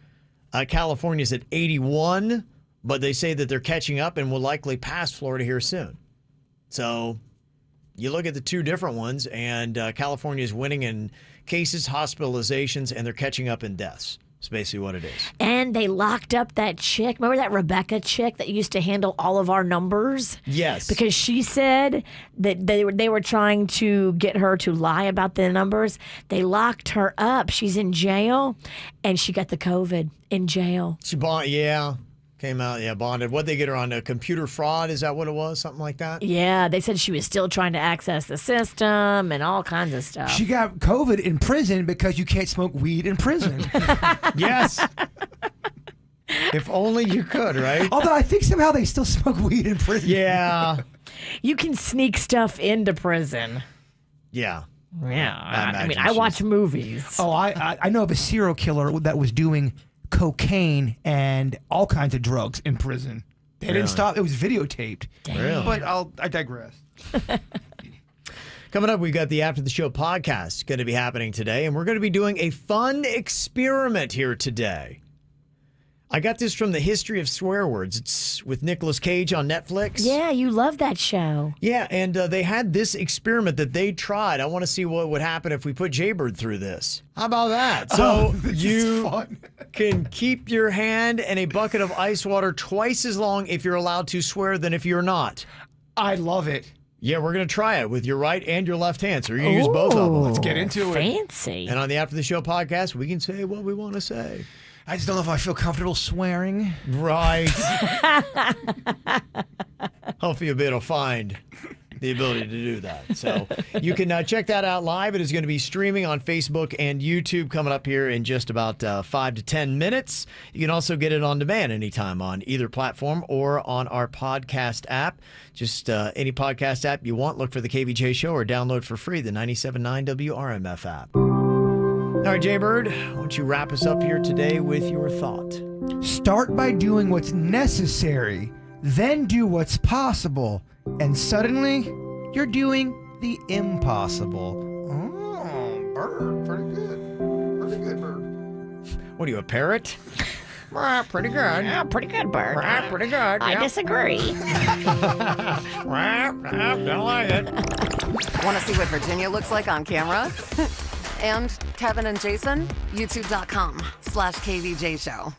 California's at 81, but they say that they're catching up and will likely pass Florida here soon. So you look at the two different ones, and California is winning in cases, hospitalizations, and they're catching up in deaths. That's basically what it is. And they locked up that chick. Remember that Rebecca chick that used to handle all of our numbers? Yes. Because she said that they were trying to get her to lie about the numbers. They locked her up. She's in jail, and she got the COVID in jail. Yeah. Came out, yeah, bonded. What'd they get her on? A computer fraud? Is that what it was? Something like that? Yeah, they said she was still trying to access the system and all kinds of stuff. She got COVID in prison because you can't smoke weed in prison. Yes. If only you could, right? Although I think somehow they still smoke weed in prison. Yeah. You can sneak stuff into prison. Yeah. Yeah. I mean, imagine I watch movies. Oh, I know of a serial killer that was doing cocaine and all kinds of drugs in prison. They didn't stop. It was videotaped. Really? But I digress. Coming up, we got the After the Show podcast going to be happening today, and we're going to be doing a fun experiment here today. I got this from the History of Swear Words. It's with Nicolas Cage on Netflix. Yeah, you love that show. Yeah, and they had this experiment that they tried. I want to see what would happen if we put Jbird through this. How about that? So you can keep your hand in a bucket of ice water twice as long if you're allowed to swear than if you're not. I love it. Yeah, we're going to try it with your right and your left hand. So you're going to use both of them. Let's get into it. Fancy. And on the After the Show podcast, we can say what we want to say. I just don't know if I feel comfortable swearing. Right. Hopefully you'll be able to find the ability to do that. So you can check that out live. It is going to be streaming on Facebook and YouTube coming up here in just about 5 to 10 minutes. You can also get it on demand anytime on either platform or on our podcast app. Just any podcast app you want, look for the KVJ Show or download for free the 97.9 WRMF app. All right, Jbird, why don't you wrap us up here today with your thought? Start by doing what's necessary, then do what's possible, and suddenly you're doing the impossible. Oh, Bird, pretty good. Pretty good, Bird. What are you, a parrot? Pretty good. Yeah, pretty good, Bird. Pretty good. I disagree. Don't like it. Want to see what Virginia looks like on camera? And Kevin and Jason? YouTube.com/KVJ Show.